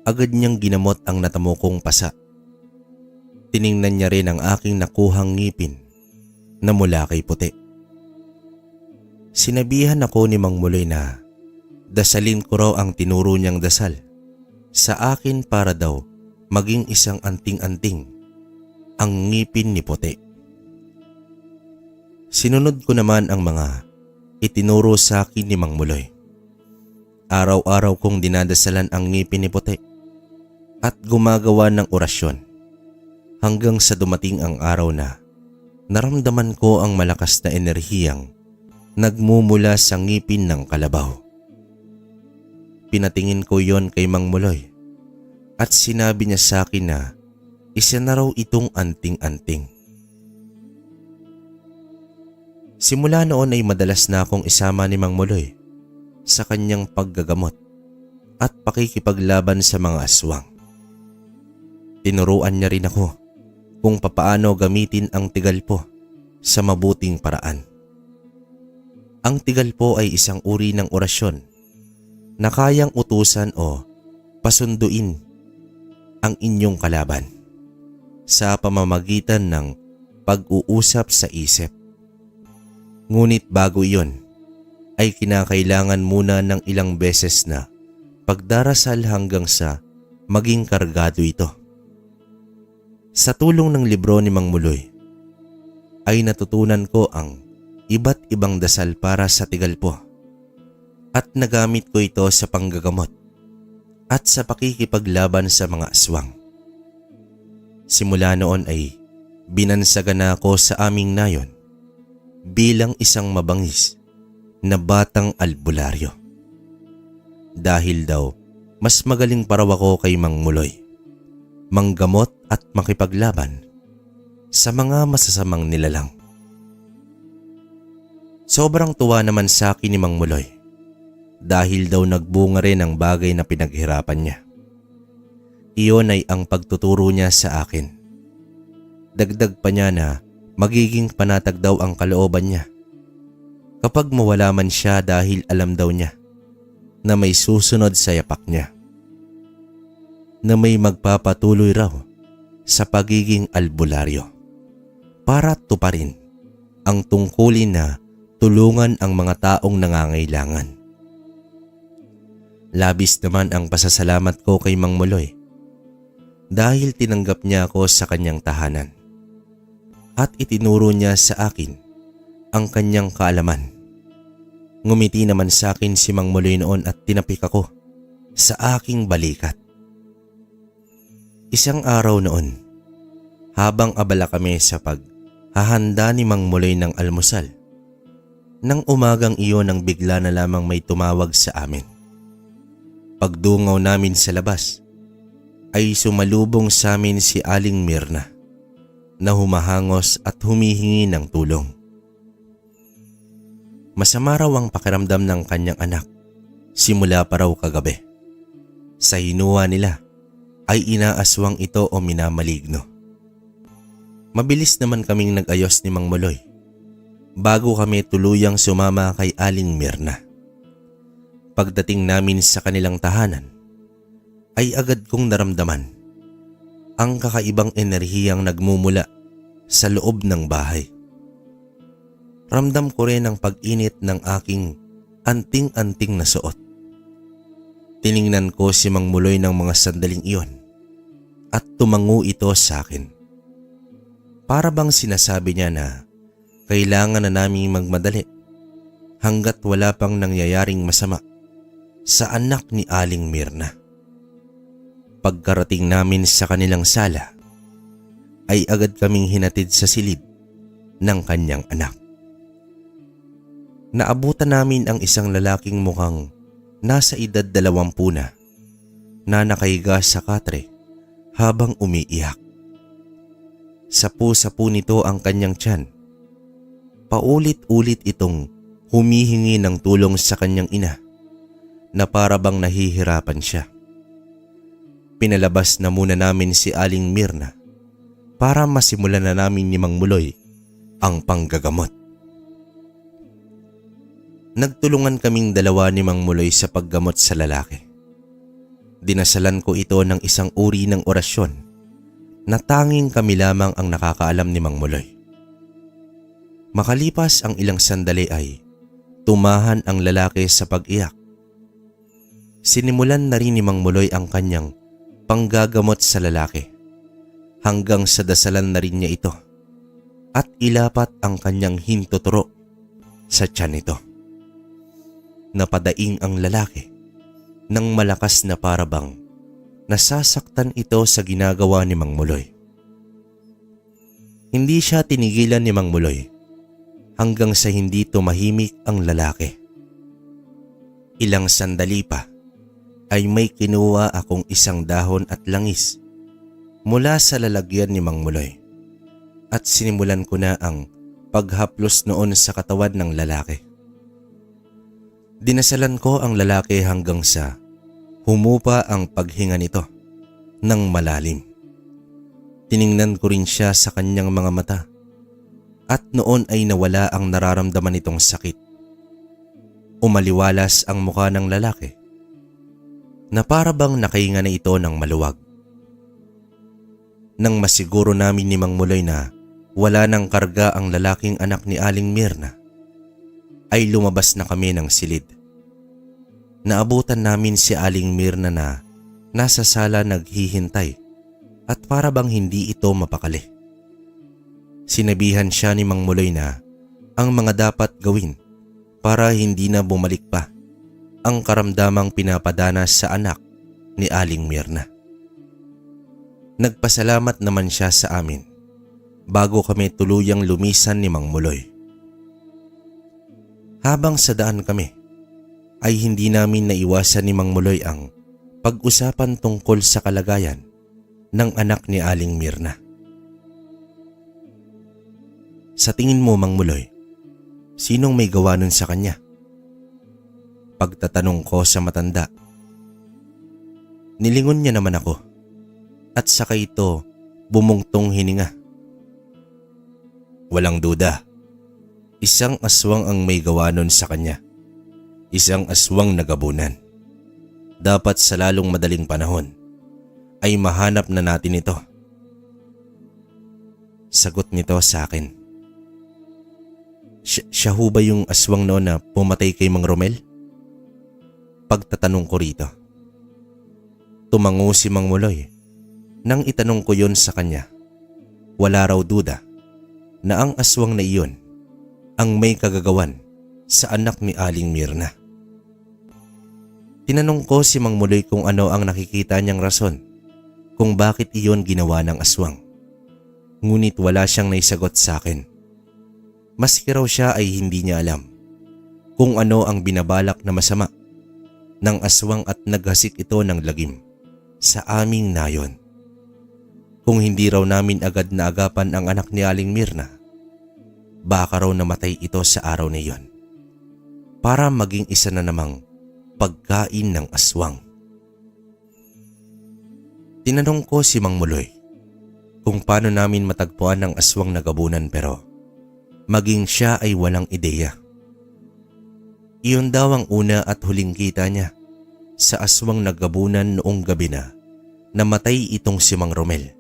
agad niyang ginamot ang natamo kong pasa tiningnan niya rin ang aking nakuhang ngipin na mula kay puti. Sinabihan ako ni Mang Muloy na dasalin ko raw ang tinuro niyang dasal sa akin para daw maging isang anting-anting ang ngipin ni puti. Sinunod ko naman ang mga itinuro sa akin ni Mang Muloy. Araw-araw kong dinadasalan ang ngipin ni puti at gumagawa ng orasyon hanggang sa dumating ang araw na naramdaman ko ang malakas na enerhiyang nagmumula sa ngipin ng kalabaw. Pinatingin ko yon kay Mang Muloy at sinabi niya sa akin na isa na raw itong anting-anting. Simula noon ay madalas na akong isama ni Mang Muloy sa kanyang paggagamot at pakikipaglaban sa mga aswang. Tinuruan niya rin ako kung papaano gamitin ang tigalpo sa mabuting paraan. Ang tigalpo ay isang uri ng orasyon na kayang utusan o pasunduin ang inyong kalaban sa pamamagitan ng pag-uusap sa isip. Ngunit bago iyon ay kinakailangan muna ng ilang beses na pagdarasal hanggang sa maging kargado ito. Sa tulong ng libro ni Mang Muloy ay natutunan ko ang iba't ibang dasal para sa tigalpo at nagamit ko ito sa panggagamot at sa pakikipaglaban sa mga aswang. Simula noon ay binansagan na ako sa aming nayon bilang isang mabangis na batang albularyo. Dahil daw mas magaling pa raw ako kay Mang Muloy manggamot at makipaglaban sa mga masasamang nilalang. Sobrang tuwa naman sa akin ni Mang Muloy dahil daw nagbunga rin ang bagay na pinaghirapan niya. Iyon ay ang pagtuturo niya sa akin. Dagdag pa niya na magiging panatag daw ang kalooban niya kapag mawala man siya dahil alam daw niya na may susunod sa yapak niya, na may magpapatuloy raw sa pagiging albularyo para tuparin ang tungkulin na tulungan ang mga taong nangangailangan. Labis naman ang pasasalamat ko kay Mang Muloy dahil tinanggap niya ako sa kanyang tahanan at itinuro niya sa akin ang kanyang kaalaman. Ngumiti naman sa akin si Mang Muloy noon at tinapik ako sa aking balikat. Isang araw noon, habang abala kami sa paghahanda ni Mang Muloy ng almusal, nang umagang iyon nang bigla na lamang may tumawag sa amin. Pagdungaw namin sa labas, ay sumalubong sa amin si Aling Mirna na humahangos at humihingi ng tulong. Masama raw ang pakiramdam ng kanyang anak simula pa raw kagabi. Sa hinuwa nila ay inaaswang ito o minamaligno. Mabilis naman kaming nag-ayos ni Mang Muloy bago kami tuluyang sumama kay Aling Mirna. Pagdating namin sa kanilang tahanan ay agad kong naramdaman ang kakaibang enerhiyang nagmumula sa loob ng bahay. Ramdam ko rin ang pag-init ng aking anting-anting na suot. Tiningnan ko si Mang Muloy ng mga sandaling iyon at tumango ito sa akin. Para bang sinasabi niya na kailangan na naming magmadali hanggat wala pang nangyayaring masama sa anak ni Aling Mirna. Pagkarating namin sa kanilang sala ay agad kaming hinatid sa silid ng kanyang anak. Naabutan namin ang isang lalaking mukhang nasa edad 20 na nakahiga sa katre habang umiiyak. Sapu-sapu nito ang kanyang tiyan. Paulit-ulit itong humihingi ng tulong sa kanyang ina na para bang nahihirapan siya. Pinalabas na muna namin si Aling Mirna para masimulan na namin ni Mang Muloy ang panggagamot. Nagtulungan kaming dalawa ni Mang Muloy sa paggamot sa lalaki. Dinasalan ko ito ng isang uri ng orasyon na tanging kami lamang ang nakakaalam ni Mang Muloy. Makalipas ang ilang sandali ay tumahan ang lalaki sa pag-iyak. Sinimulan na rin ni Mang Muloy ang kanyang panggagamot sa lalaki hanggang sa dasalan na rin niya ito at ilapat ang kanyang hintuturo sa tiyan nito. Napadaing ang lalaki ng malakas na parabang nasasaktan ito sa ginagawa ni Mang Muloy. Hindi siya tinigilan ni Mang Muloy hanggang sa hindi tumahimik ang lalaki. Ilang sandali pa ay may kinuha akong isang dahon at langis mula sa lalagyan ni Mang Muloy at sinimulan ko na ang paghaplos noon sa katawan ng lalaki. Dinasalan ko ang lalaki hanggang sa humupa ang paghinga nito ng malalim. Tiningnan ko rin siya sa kanyang mga mata at noon ay nawala ang nararamdaman nitong sakit. Umaliwalas ang mukha ng lalaki na para bang nakahinga na ito ng maluwag. Nang masiguro namin ni Mang Muloy na wala nang karga ang lalaking anak ni Aling Mirna, ay lumabas na kami ng silid. Naabutan namin si Aling Mirna na nasa sala naghihintay at para bang hindi ito mapakali. Sinabihan siya ni Mang Muloy na ang mga dapat gawin para hindi na bumalik pa ang karamdamang pinapadanas sa anak ni Aling Mirna. Nagpasalamat naman siya sa amin bago kami tuluyang lumisan ni Mang Muloy. Habang sa daan kami ay hindi namin naiwasan ni Mang Muloy ang pag-usapan tungkol sa kalagayan ng anak ni Aling Mirna. Sa tingin mo, Mang Muloy, sinong may gawa nun sa kanya? Pagtatanong ko sa matanda. Nilingon niya naman ako at saka ito bumungtong hininga. Walang duda, isang aswang ang may gawa nun sa kanya. Isang aswang nagabunan. Dapat sa lalong madaling panahon ay mahanap na natin ito. Sagot nito sa akin. Siya ho ba yung aswang noon na pumatay kay Mang Romel? Pagtatanong ko rito. Tumango si Mang Muloy nang itanong ko yon sa kanya. Wala raw duda na ang aswang na iyon ang may kagagawan sa anak ni Aling Mirna. Tinanong ko si Mang Muloy kung ano ang nakikita niyang rason kung bakit iyon ginawa ng aswang. Ngunit wala siyang naisagot sa akin. Maski raw siya ay hindi niya alam kung ano ang binabalak na masama ng aswang at naghasik ito ng lagim sa aming nayon. Kung hindi raw namin agad na agapan ang anak ni Aling Mirna, baka raw namatay ito sa araw na iyon para maging isa na namang pagkain ng aswang. Tinanong ko si Mang Muloy kung paano namin matagpuan ang aswang na gabunan pero maging siya ay walang ideya. Iyon daw ang una at huling kita niya sa aswang nagabunan noong gabi na namatay itong si Mang Romel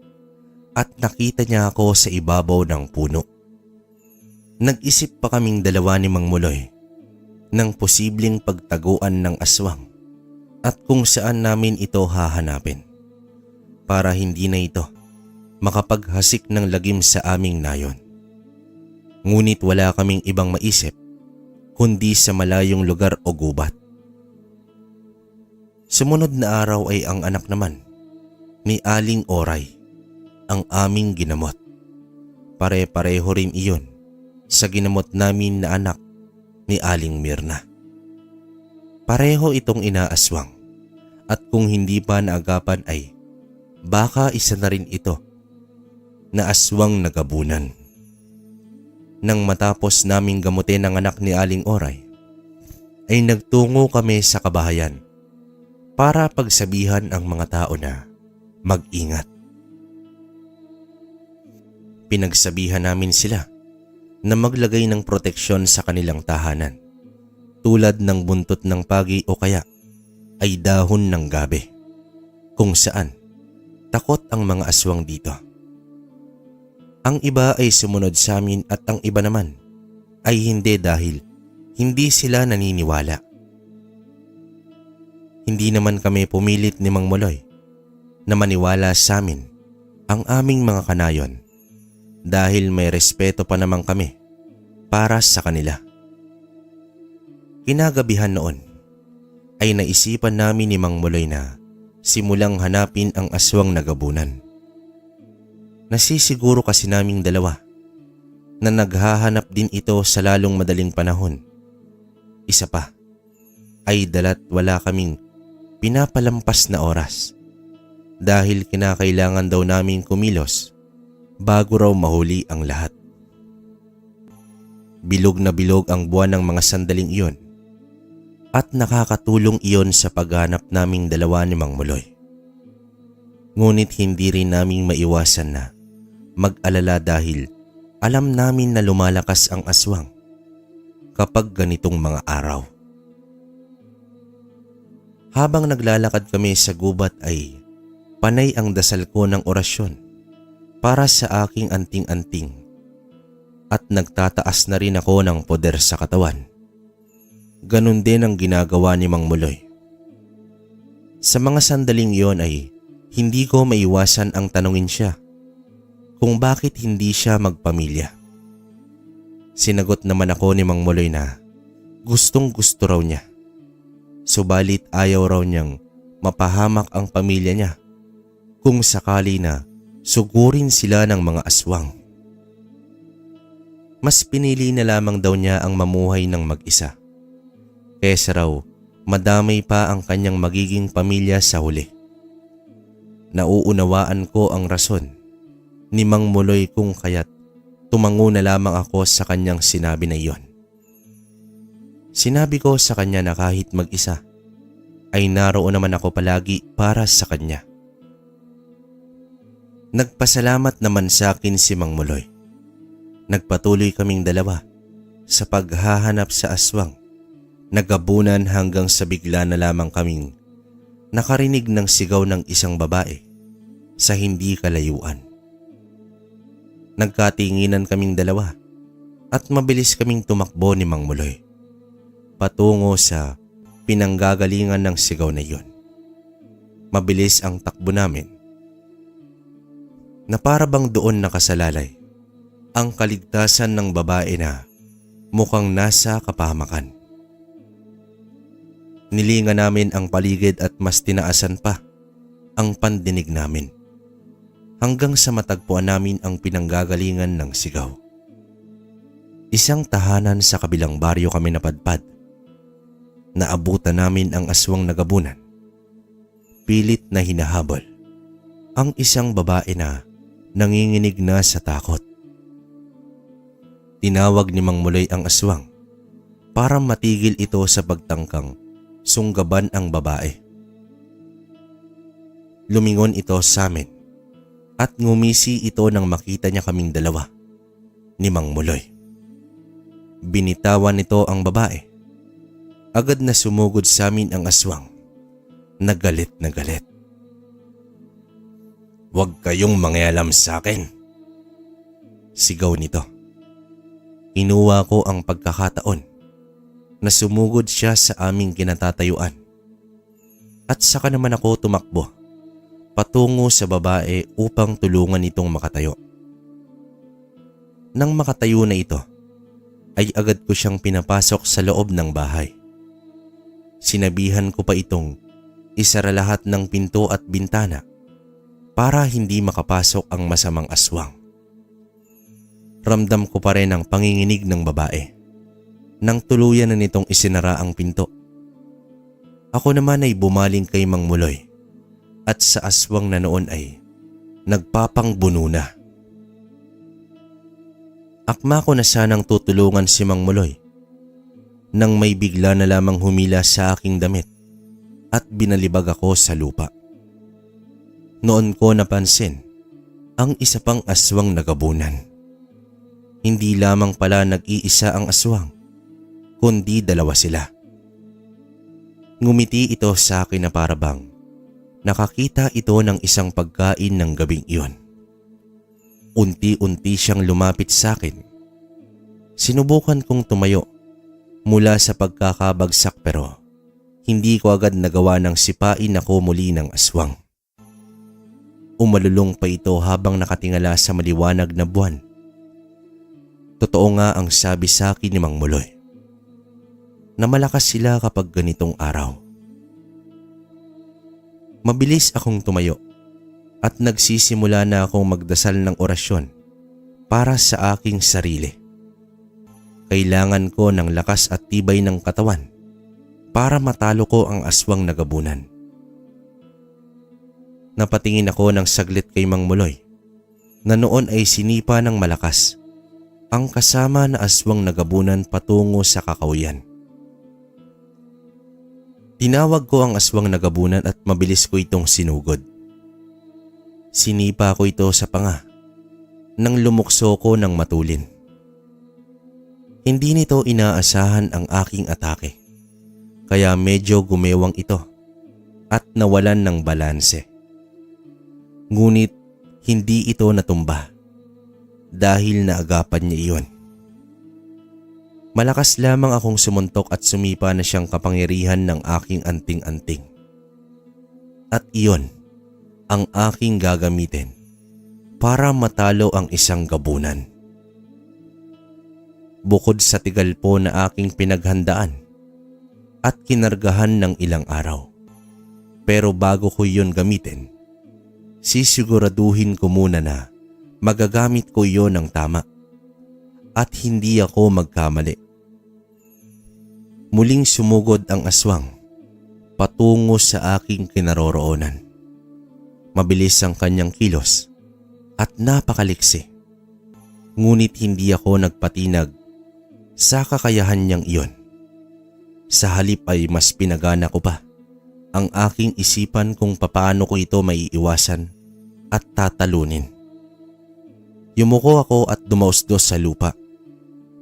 at nakita niya ako sa ibabaw ng puno. Nag-isip pa kaming dalawa ni Mang Muloy ng posibleng pagtaguan ng aswang at kung saan namin ito hahanapin para hindi na ito makapaghasik ng lagim sa aming nayon. Ngunit wala kaming ibang maisip kundi sa malayong lugar o gubat. Sumunod na araw ay ang anak naman ni Aling Oray ang aming ginamot. Pare-pareho rin iyon sa ginamot namin na anak ni Aling Mirna. Pareho itong inaaswang at kung hindi pa naagapan ay baka isa na rin ito na aswang nagabunan. Nang matapos naming gamutin ang anak ni Aling Oray, ay nagtungo kami sa kabahayan para pagsabihan ang mga tao na mag-ingat. Pinagsabihan namin sila na maglagay ng proteksyon sa kanilang tahanan tulad ng buntot ng pagi o kaya ay dahon ng gabi kung saan takot ang mga aswang dito Ang iba ay sumunod sa amin at ang iba naman ay hindi dahil hindi sila naniniwala. Hindi naman kami pumilit ni Mang Muloy na maniwala sa amin ang aming mga kanayon dahil may respeto pa naman kami para sa kanila. Kinagabihan noon ay naisipan namin ni Mang Muloy na simulang hanapin ang aswang na gabunan. Nasisiguro kasi naming dalawa na naghahanap din ito sa lalong madaling panahon. Isa pa ay dala't wala kaming pinapalampas na oras dahil kinakailangan daw naming kumilos bago raw mahuli ang lahat. Bilog na bilog ang buwan ng mga sandaling iyon at nakakatulong iyon sa paghanap naming dalawa ni Mang Muloy. Ngunit hindi rin naming maiwasan na mag-alala dahil alam namin na lumalakas ang aswang kapag ganitong mga araw. Habang naglalakad kami sa gubat ay panay ang dasal ko ng orasyon para sa aking anting-anting at nagtataas na rin ako ng poder sa katawan. Ganon din ang ginagawa ni Mang Muloy. Sa mga sandaling iyon ay hindi ko maiwasan ang tanungin siya kung bakit hindi siya magpamilya. Sinagot naman ako ni Mang Muloy na gustong gusto raw niya. Subalit ayaw raw niyang mapahamak ang pamilya niya kung sakali na sugurin sila ng mga aswang. Mas pinili na lamang daw niya ang mamuhay ng mag-isa kesa raw madamay pa ang kanyang magiging pamilya sa huli. Nauunawaan ko ang rason ni Mang Muloy kung kaya't tumango na lamang ako sa kanyang sinabi na iyon. Sinabi ko sa kanya na kahit mag-isa ay naroon naman ako palagi para sa kanya. Nagpasalamat naman sa akin si Mang Muloy. Nagpatuloy kaming dalawa sa paghahanap sa aswang. Nagabunan hanggang sa bigla na lamang kaming nakarinig ng sigaw ng isang babae sa hindi kalayuan. Nagkatinginan kaming dalawa at mabilis kaming tumakbo ni Mang Muloy patungo sa pinanggagalingan ng sigaw na iyon. Mabilis ang takbo namin na para bang doon nakasalalay ang kaligtasan ng babae na mukhang nasa kapahamakan. Nilingan namin ang paligid at mas tinaasan pa ang pandinig namin hanggang sa matagpuan namin ang pinanggagalingan ng sigaw. Isang tahanan sa kabilang baryo kami napadpad. Naabutan namin ang aswang na gabunan. Pilit na hinahabol ang isang babae na nanginginig na sa takot. Tinawag ni Mang Muloy ang aswang para matigil ito sa pagtangkang sunggaban ang babae. Lumingon ito sa amin at ngumisi ito nang makita niya kaming dalawa ni Mang Muloy. Binitawan nito ang babae. Agad na sumugod sa amin ang aswang. Nagalit na galit. "Huwag kayong mangialam sa akin," sigaw nito. Inuwa ko ang pagkakataon na sumugod siya sa aming kinatatayuan at saka naman ako tumakbo patungo sa babae upang tulungan itong makatayo. Nang makatayo na ito, ay agad ko siyang pinapasok sa loob ng bahay. Sinabihan ko pa itong isara lahat ng pinto at bintana para hindi makapasok ang masamang aswang. Ramdam ko pa rin ang panginginig ng babae nang tuluyan na nitong isinara ang pinto. Ako naman ay bumaling kay Mang Muloy at sa aswang na noon ay nagpapangbuno na. Akma ko na sanang tutulungan si Mang Muloy nang may bigla na lamang humila sa aking damit at binalibag ako sa lupa. Noon ko napansin ang isa pang aswang na gabunan. Hindi lamang pala nag-iisa ang aswang, kundi dalawa sila. Ngumiti ito sa akin na parabang nakakita ito ng isang pagkain ng gabing iyon. Unti-unti siyang lumapit sa akin. Sinubukan kong tumayo mula sa pagkakabagsak pero hindi ko agad nagawa ng sipain ako muli ng aswang. Umalulong pa ito habang nakatingala sa maliwanag na buwan. Totoo nga ang sabi sa akin ni Mang Muloy, na malakas sila kapag ganitong araw. Mabilis akong tumayo at nagsisimula na akong magdasal ng orasyon para sa aking sarili. Kailangan ko ng lakas at tibay ng katawan para matalo ko ang aswang na gabunan. Napatingin ako ng saglit kay Mang Muloy na noon ay sinipa ng malakas ang kasama na aswang na gabunan patungo sa kakawyan. Tinawag ko ang aswang na gabunan at mabilis ko itong sinugod. Sinipa ko ito sa panga nang lumukso ko ng matulin. Hindi nito inaasahan ang aking atake, kaya medyo gumewang ito at nawalan ng balanse. Ngunit hindi ito natumba dahil naagapan niya iyon. Malakas lamang akong sumuntok at sumipa na siyang kapangyarihan ng aking anting-anting. At iyon ang aking gagamitin para matalo ang isang gabunan. Bukod sa tigal po na aking pinaghandaan at kinargahan ng ilang araw. Pero bago ko yun gamitin, sisiguraduhin ko muna na magagamit ko yon ng tama at hindi ako magkamali. Muling sumugod ang aswang patungo sa aking kinaroroonan. Mabilis ang kanyang kilos at napakaliksi. Ngunit hindi ako nagpatinag sa kakayahan niyang iyon. Sa halip ay mas pinagana ko pa ang aking isipan kung papaano ko ito maiiwasan at tatalunin. Yumuko ako at dumausdos sa lupa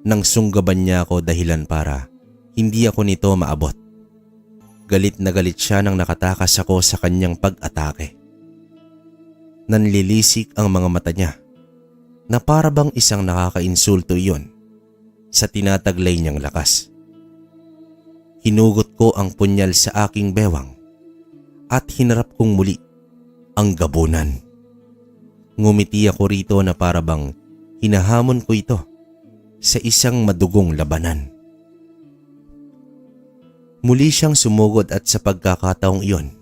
nang sunggaban niya ako dahilan para hindi ako nito maabot. Galit na galit siya nang nakatakas ako sa kanyang pag-atake. Nanlilisik ang mga mata niya na para bang isang nakakainsulto iyon sa tinataglay niyang lakas. Hinugot ko ang punyal sa aking bewang at hinarap kong muli ang gabunan. Ngumiti ako rito na para bang hinahamon ko ito sa isang madugong labanan. Muli siyang sumugod at sa pagkakataong iyon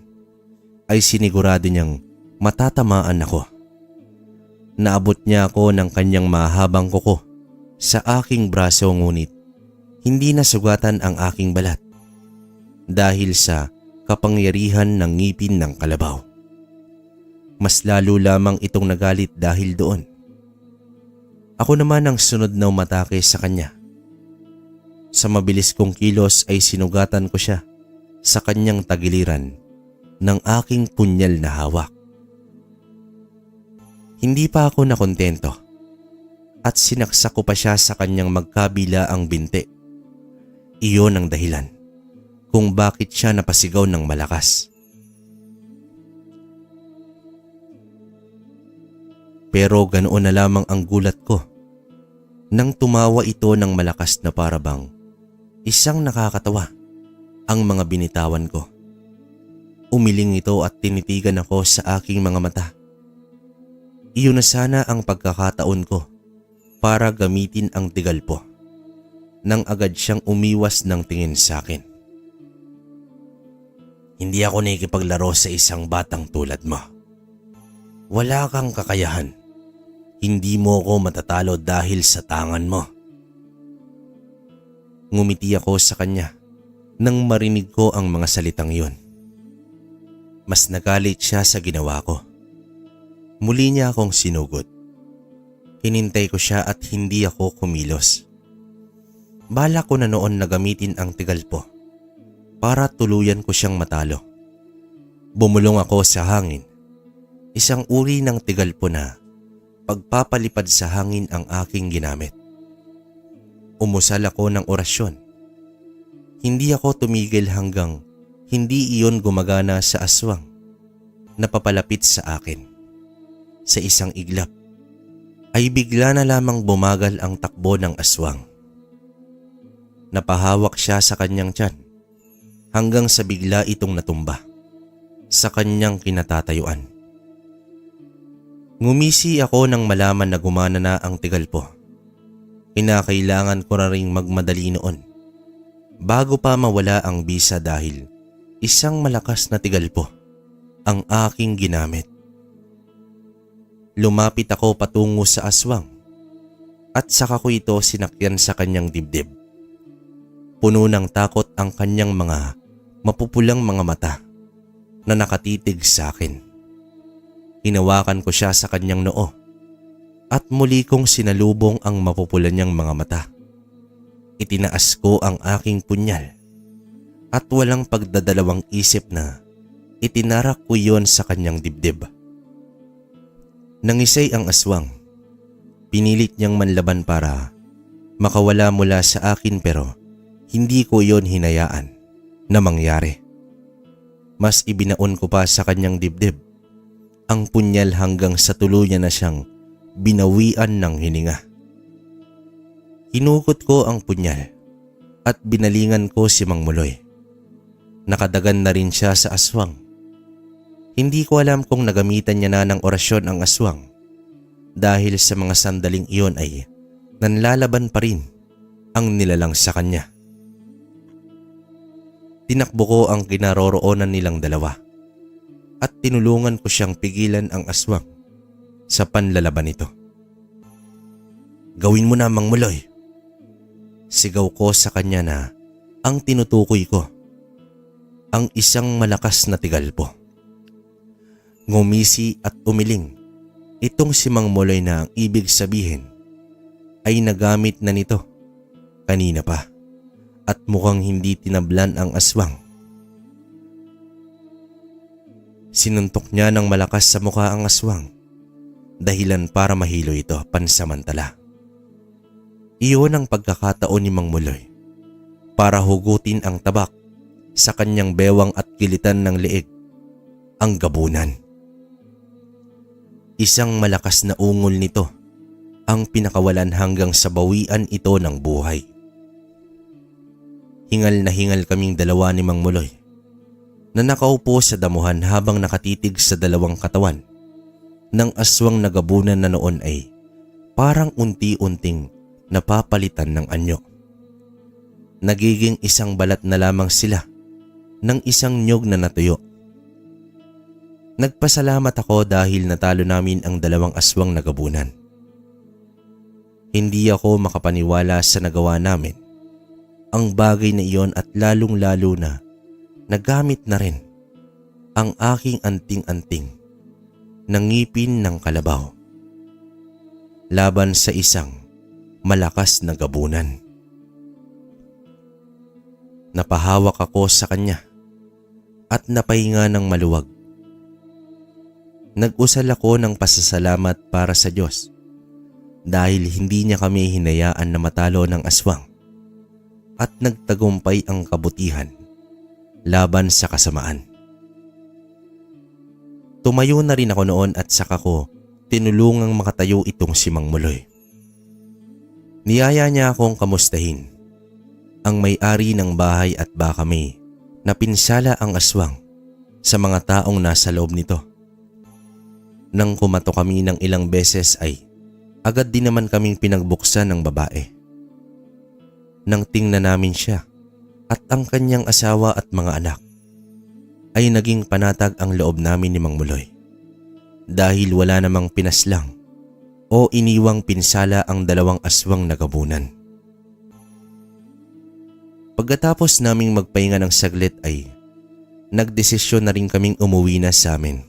ay sinigurado niyang matatamaan ako. Naabot niya ako ng kanyang mahabang kuko sa aking braso ngunit hindi nasugatan ang aking balat dahil sa kapangyarihan ng ngipin ng kalabaw. Mas lalo lamang itong nagalit dahil doon. Ako naman ang sunod na umatake sa kanya. Sa mabilis kong kilos ay sinugatan ko siya sa kanyang tagiliran ng aking punyal na hawak. Hindi pa ako nakontento at sinaksak ko pa siya sa kanyang magkabila ang binti. Iyon ang dahilan kung bakit siya napasigaw ng malakas. Pero ganoon na lamang ang gulat ko nang tumawa ito ng malakas na parabang isang nakakatawa ang mga binitawan ko. Umiling ito at tinitigan ako sa aking mga mata. Iyon na sana ang pagkakataon ko para gamitin ang tigal po nang agad siyang umiwas ng tingin sa akin. Hindi ako nakikipaglaro sa isang batang tulad mo. Wala kang kakayahan. Hindi mo ako matatalo dahil sa tangan mo. Ngumiti ako sa kanya nang marinig ko ang mga salitang iyon. Mas nagalit siya sa ginawa ko. Muli niya akong sinugod. Hinintay ko siya at hindi ako kumilos. Balak ko na noon na gamitin ang tigal po para tuluyan ko siyang matalo. Bumulong ako sa hangin. Isang uri ng tigal po na pagpapalipad sa hangin ang aking ginamit. Umusal ako ng orasyon. Hindi ako tumigil hanggang hindi iyon gumagana sa aswang na papalapit sa akin. Sa isang iglap, ay bigla na lamang bumagal ang takbo ng aswang. Napahawak siya sa kanyang tiyan hanggang sa bigla itong natumba sa kanyang kinatatayuan. Ngumisi ako nang malaman na gumana na ang tigalpo. Kinakailangan ko na ring magmadali noon bago pa mawala ang bisa dahil isang malakas na tigalpo ang aking ginamit. Lumapit ako patungo sa aswang at saka ko ito sinakyan sa kanyang dibdib. Puno ng takot ang kanyang mga mapupulang mga mata na nakatitig sa akin. Hinawakan ko siya sa kanyang noo at muli kong sinalubong ang mapupulan niyang mga mata. Itinaas ko ang aking punyal at walang pagdadalawang isip na itinarak ko yon sa kanyang dibdib. Nangisay ang aswang. Pinilit niyang manlaban para makawala mula sa akin pero hindi ko yon hinayaan na mangyari. Mas ibinaon ko pa sa kanyang dibdib ang punyal hanggang sa tuluyan na siyang binawian ng hininga. Hinukot ko ang punyal at binalingan ko si Mang Muloy. Nakadagan na rin siya sa aswang. Hindi ko alam kung nagamitan niya na ng orasyon ang aswang dahil sa mga sandaling iyon ay nanlalaban pa rin ang nilalang sa kanya. Tinakbo ko ang kinaroroonan nilang dalawa at tinulungan ko siyang pigilan ang aswang sa panlalaban nito. "Gawin mo na, Mang Muloy." Sigaw ko sa kanya na ang tinutukoy ko ang isang malakas na tigalpo. Ngumisi at umiling itong si Mang Muloy na ang ibig sabihin ay nagamit na nito kanina pa at mukhang hindi tinablan ang aswang. Sinuntok niya ng malakas sa mukha ang aswang dahilan para mahilo ito pansamantala. Iyon ang pagkakataon ni Mang Muloy para hugutin ang tabak sa kanyang bewang at kilitan ng leeg, ang gabunan. Isang malakas na ungol nito ang pinakawalan hanggang sa bawian ito ng buhay. Hingal na hingal kaming dalawa ni Mang Muloy na nakaupo sa damuhan habang nakatitig sa dalawang katawan ng aswang na gabunan na noon ay parang unti-unting napapalitan ng anyo. Nagiging isang balat na lamang sila ng isang niyog na natuyo. Nagpasalamat ako dahil natalo namin ang dalawang aswang na gabunan. Hindi ako makapaniwala sa nagawa namin ang bagay na iyon at lalong-lalo na nagamit na rin ang aking anting-anting na ngipin ng kalabaw laban sa isang malakas na gabunan. Napahawak ako sa kanya at napahinga ng maluwag. Nag-usal ako ng pasasalamat para sa Diyos dahil hindi niya kami hinayaan na matalo ng aswang at nagtagumpay ang kabutihan laban sa kasamaan. Tumayo na rin ako noon at saka ko tinulungang makatayo itong si Mang Muloy. Niyaya niya akong kamustahin ang may-ari ng bahay at baka may napinsala ang aswang sa mga taong nasa loob nito. Nang kumato kami ng ilang beses ay agad din naman kaming pinagbuksan ng babae. Nang tingnan namin siya at ang kanyang asawa at mga anak ay naging panatag ang loob namin ni Mang Muloy dahil wala namang pinaslang o iniwang pinsala ang dalawang aswang na gabunan. Pagkatapos naming magpahinga ng saglit ay nagdesisyon na rin kaming umuwi na sa amin.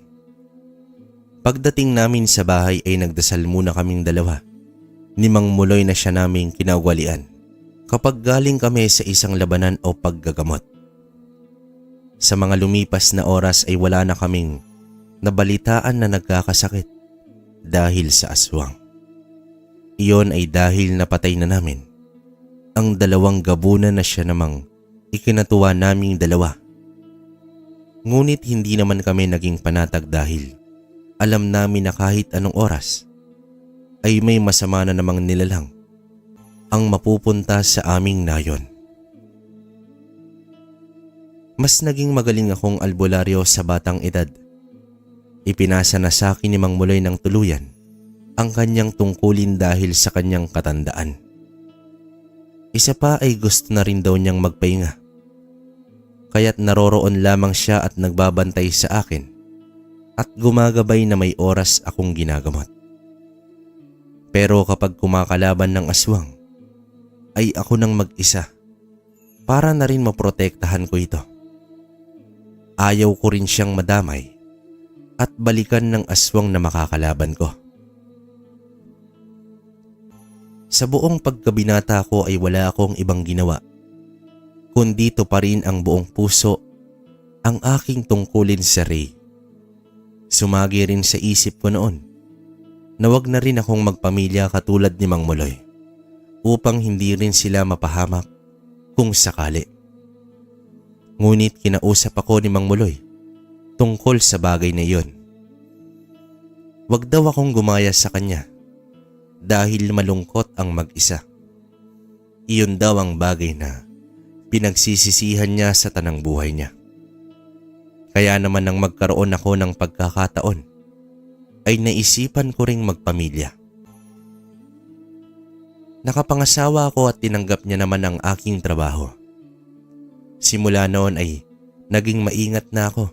Pagdating namin sa bahay ay nagdasal muna kaming dalawa ni Mang Muloy na siya naming kinawalian kapag galing kami sa isang labanan o paggagamot. Sa mga lumipas na oras ay wala na kaming nabalitaan na nagkakasakit dahil sa aswang. Iyon ay dahil napatay na namin ang dalawang gabunan na siya namang ikinatuwa naming dalawa. Ngunit hindi naman kami naging panatag dahil alam namin na kahit anong oras ay may masama na namang nilalang ang mapupunta sa aming nayon. Mas naging magaling akong albularyo sa batang edad. Ipinasa na sa akin ni Mang Muloy ng tuluyan ang kanyang tungkulin dahil sa kanyang katandaan. Isa pa ay gusto na rin daw niyang magpahinga. Kaya't naroroon lamang siya at nagbabantay sa akin at gumagabay na may oras akong ginagamot. Pero kapag kumakalaban ng aswang, ay ako nang mag-isa para na rin maprotektahan ko ito. Ayaw ko rin siyang madamay at balikan ng aswang na makakalaban ko. Sa buong pagkabinata ko ay wala akong ibang ginawa, kundi to pa rin ang buong puso ang aking tungkulin sa Ray. Sumagi rin sa isip ko noon na wag na rin akong magpamilya katulad ni Mang Muloy upang hindi rin sila mapahamak kung sakali. Ngunit kinausap ako ni Mang Muloy tungkol sa bagay na iyon. Wag daw akong gumaya sa kanya dahil malungkot ang mag-isa. Iyon daw ang bagay na pinagsisisihan niya sa tanang buhay niya. Kaya naman nang magkaroon ako ng pagkakataon, ay naisipan ko ring magpamilya. Nakapangasawa ako at tinanggap niya naman ang aking trabaho. Simula noon ay naging maingat na ako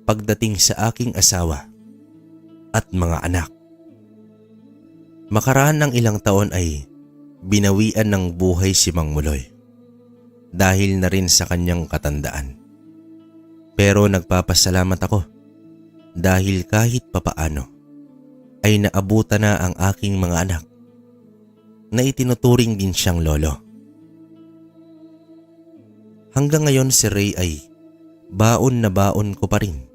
pagdating sa aking asawa at mga anak. Makaraan ng ilang taon ay binawian ng buhay si Mang Muloy dahil na rin sa kanyang katandaan. Pero nagpapasalamat ako dahil kahit papaano ay naabutan na ang aking mga anak na itinuturing din siyang lolo. Hanggang ngayon si Ray ay baon na baon ko pa rin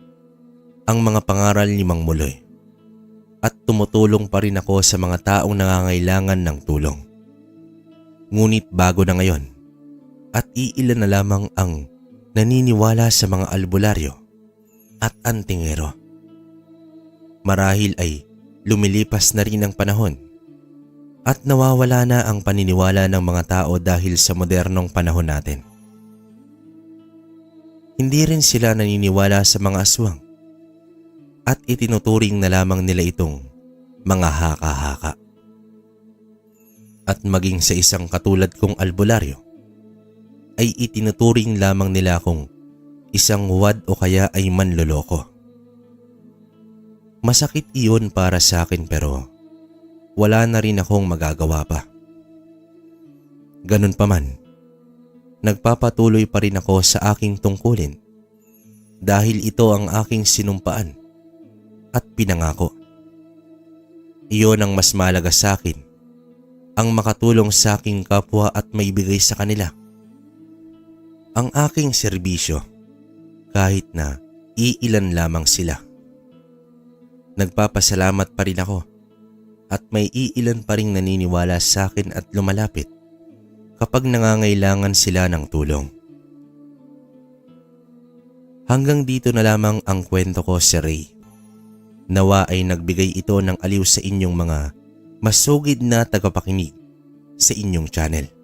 ang mga pangaral ni Mang Muloy at tumutulong pa rin ako sa mga taong nangangailangan ng tulong. Ngunit bago na ngayon at iilan na lamang ang naniniwala sa mga albularyo at antingero. Marahil ay lumilipas na rin ang panahon at nawawala na ang paniniwala ng mga tao dahil sa modernong panahon natin. Hindi rin sila naniniwala sa mga aswang at itinuturing na lamang nila itong mga haka-haka. At maging sa isang katulad kong albularyo, ay itinuturing lamang nila akong isang wad o kaya ay manloloko. Masakit iyon para sa akin pero wala na rin akong magagawa pa. Ganun pa man, nagpapatuloy pa rin ako sa aking tungkulin dahil ito ang aking sinumpaan at pinangako. Iyon ang mas mahalaga sa akin, ang makatulong sa aking kapwa at maibigay sa kanila ang aking serbisyo kahit na iilan lamang sila. Nagpapasalamat pa rin ako at may iilan pa ring naniniwala sa akin at lumalapit kapag nangangailangan sila ng tulong. Hanggang dito na lamang ang kwento ko, Sir Ray. Nawa ay nagbigay ito ng aliw sa inyong mga masugid na tagapakinig sa inyong channel.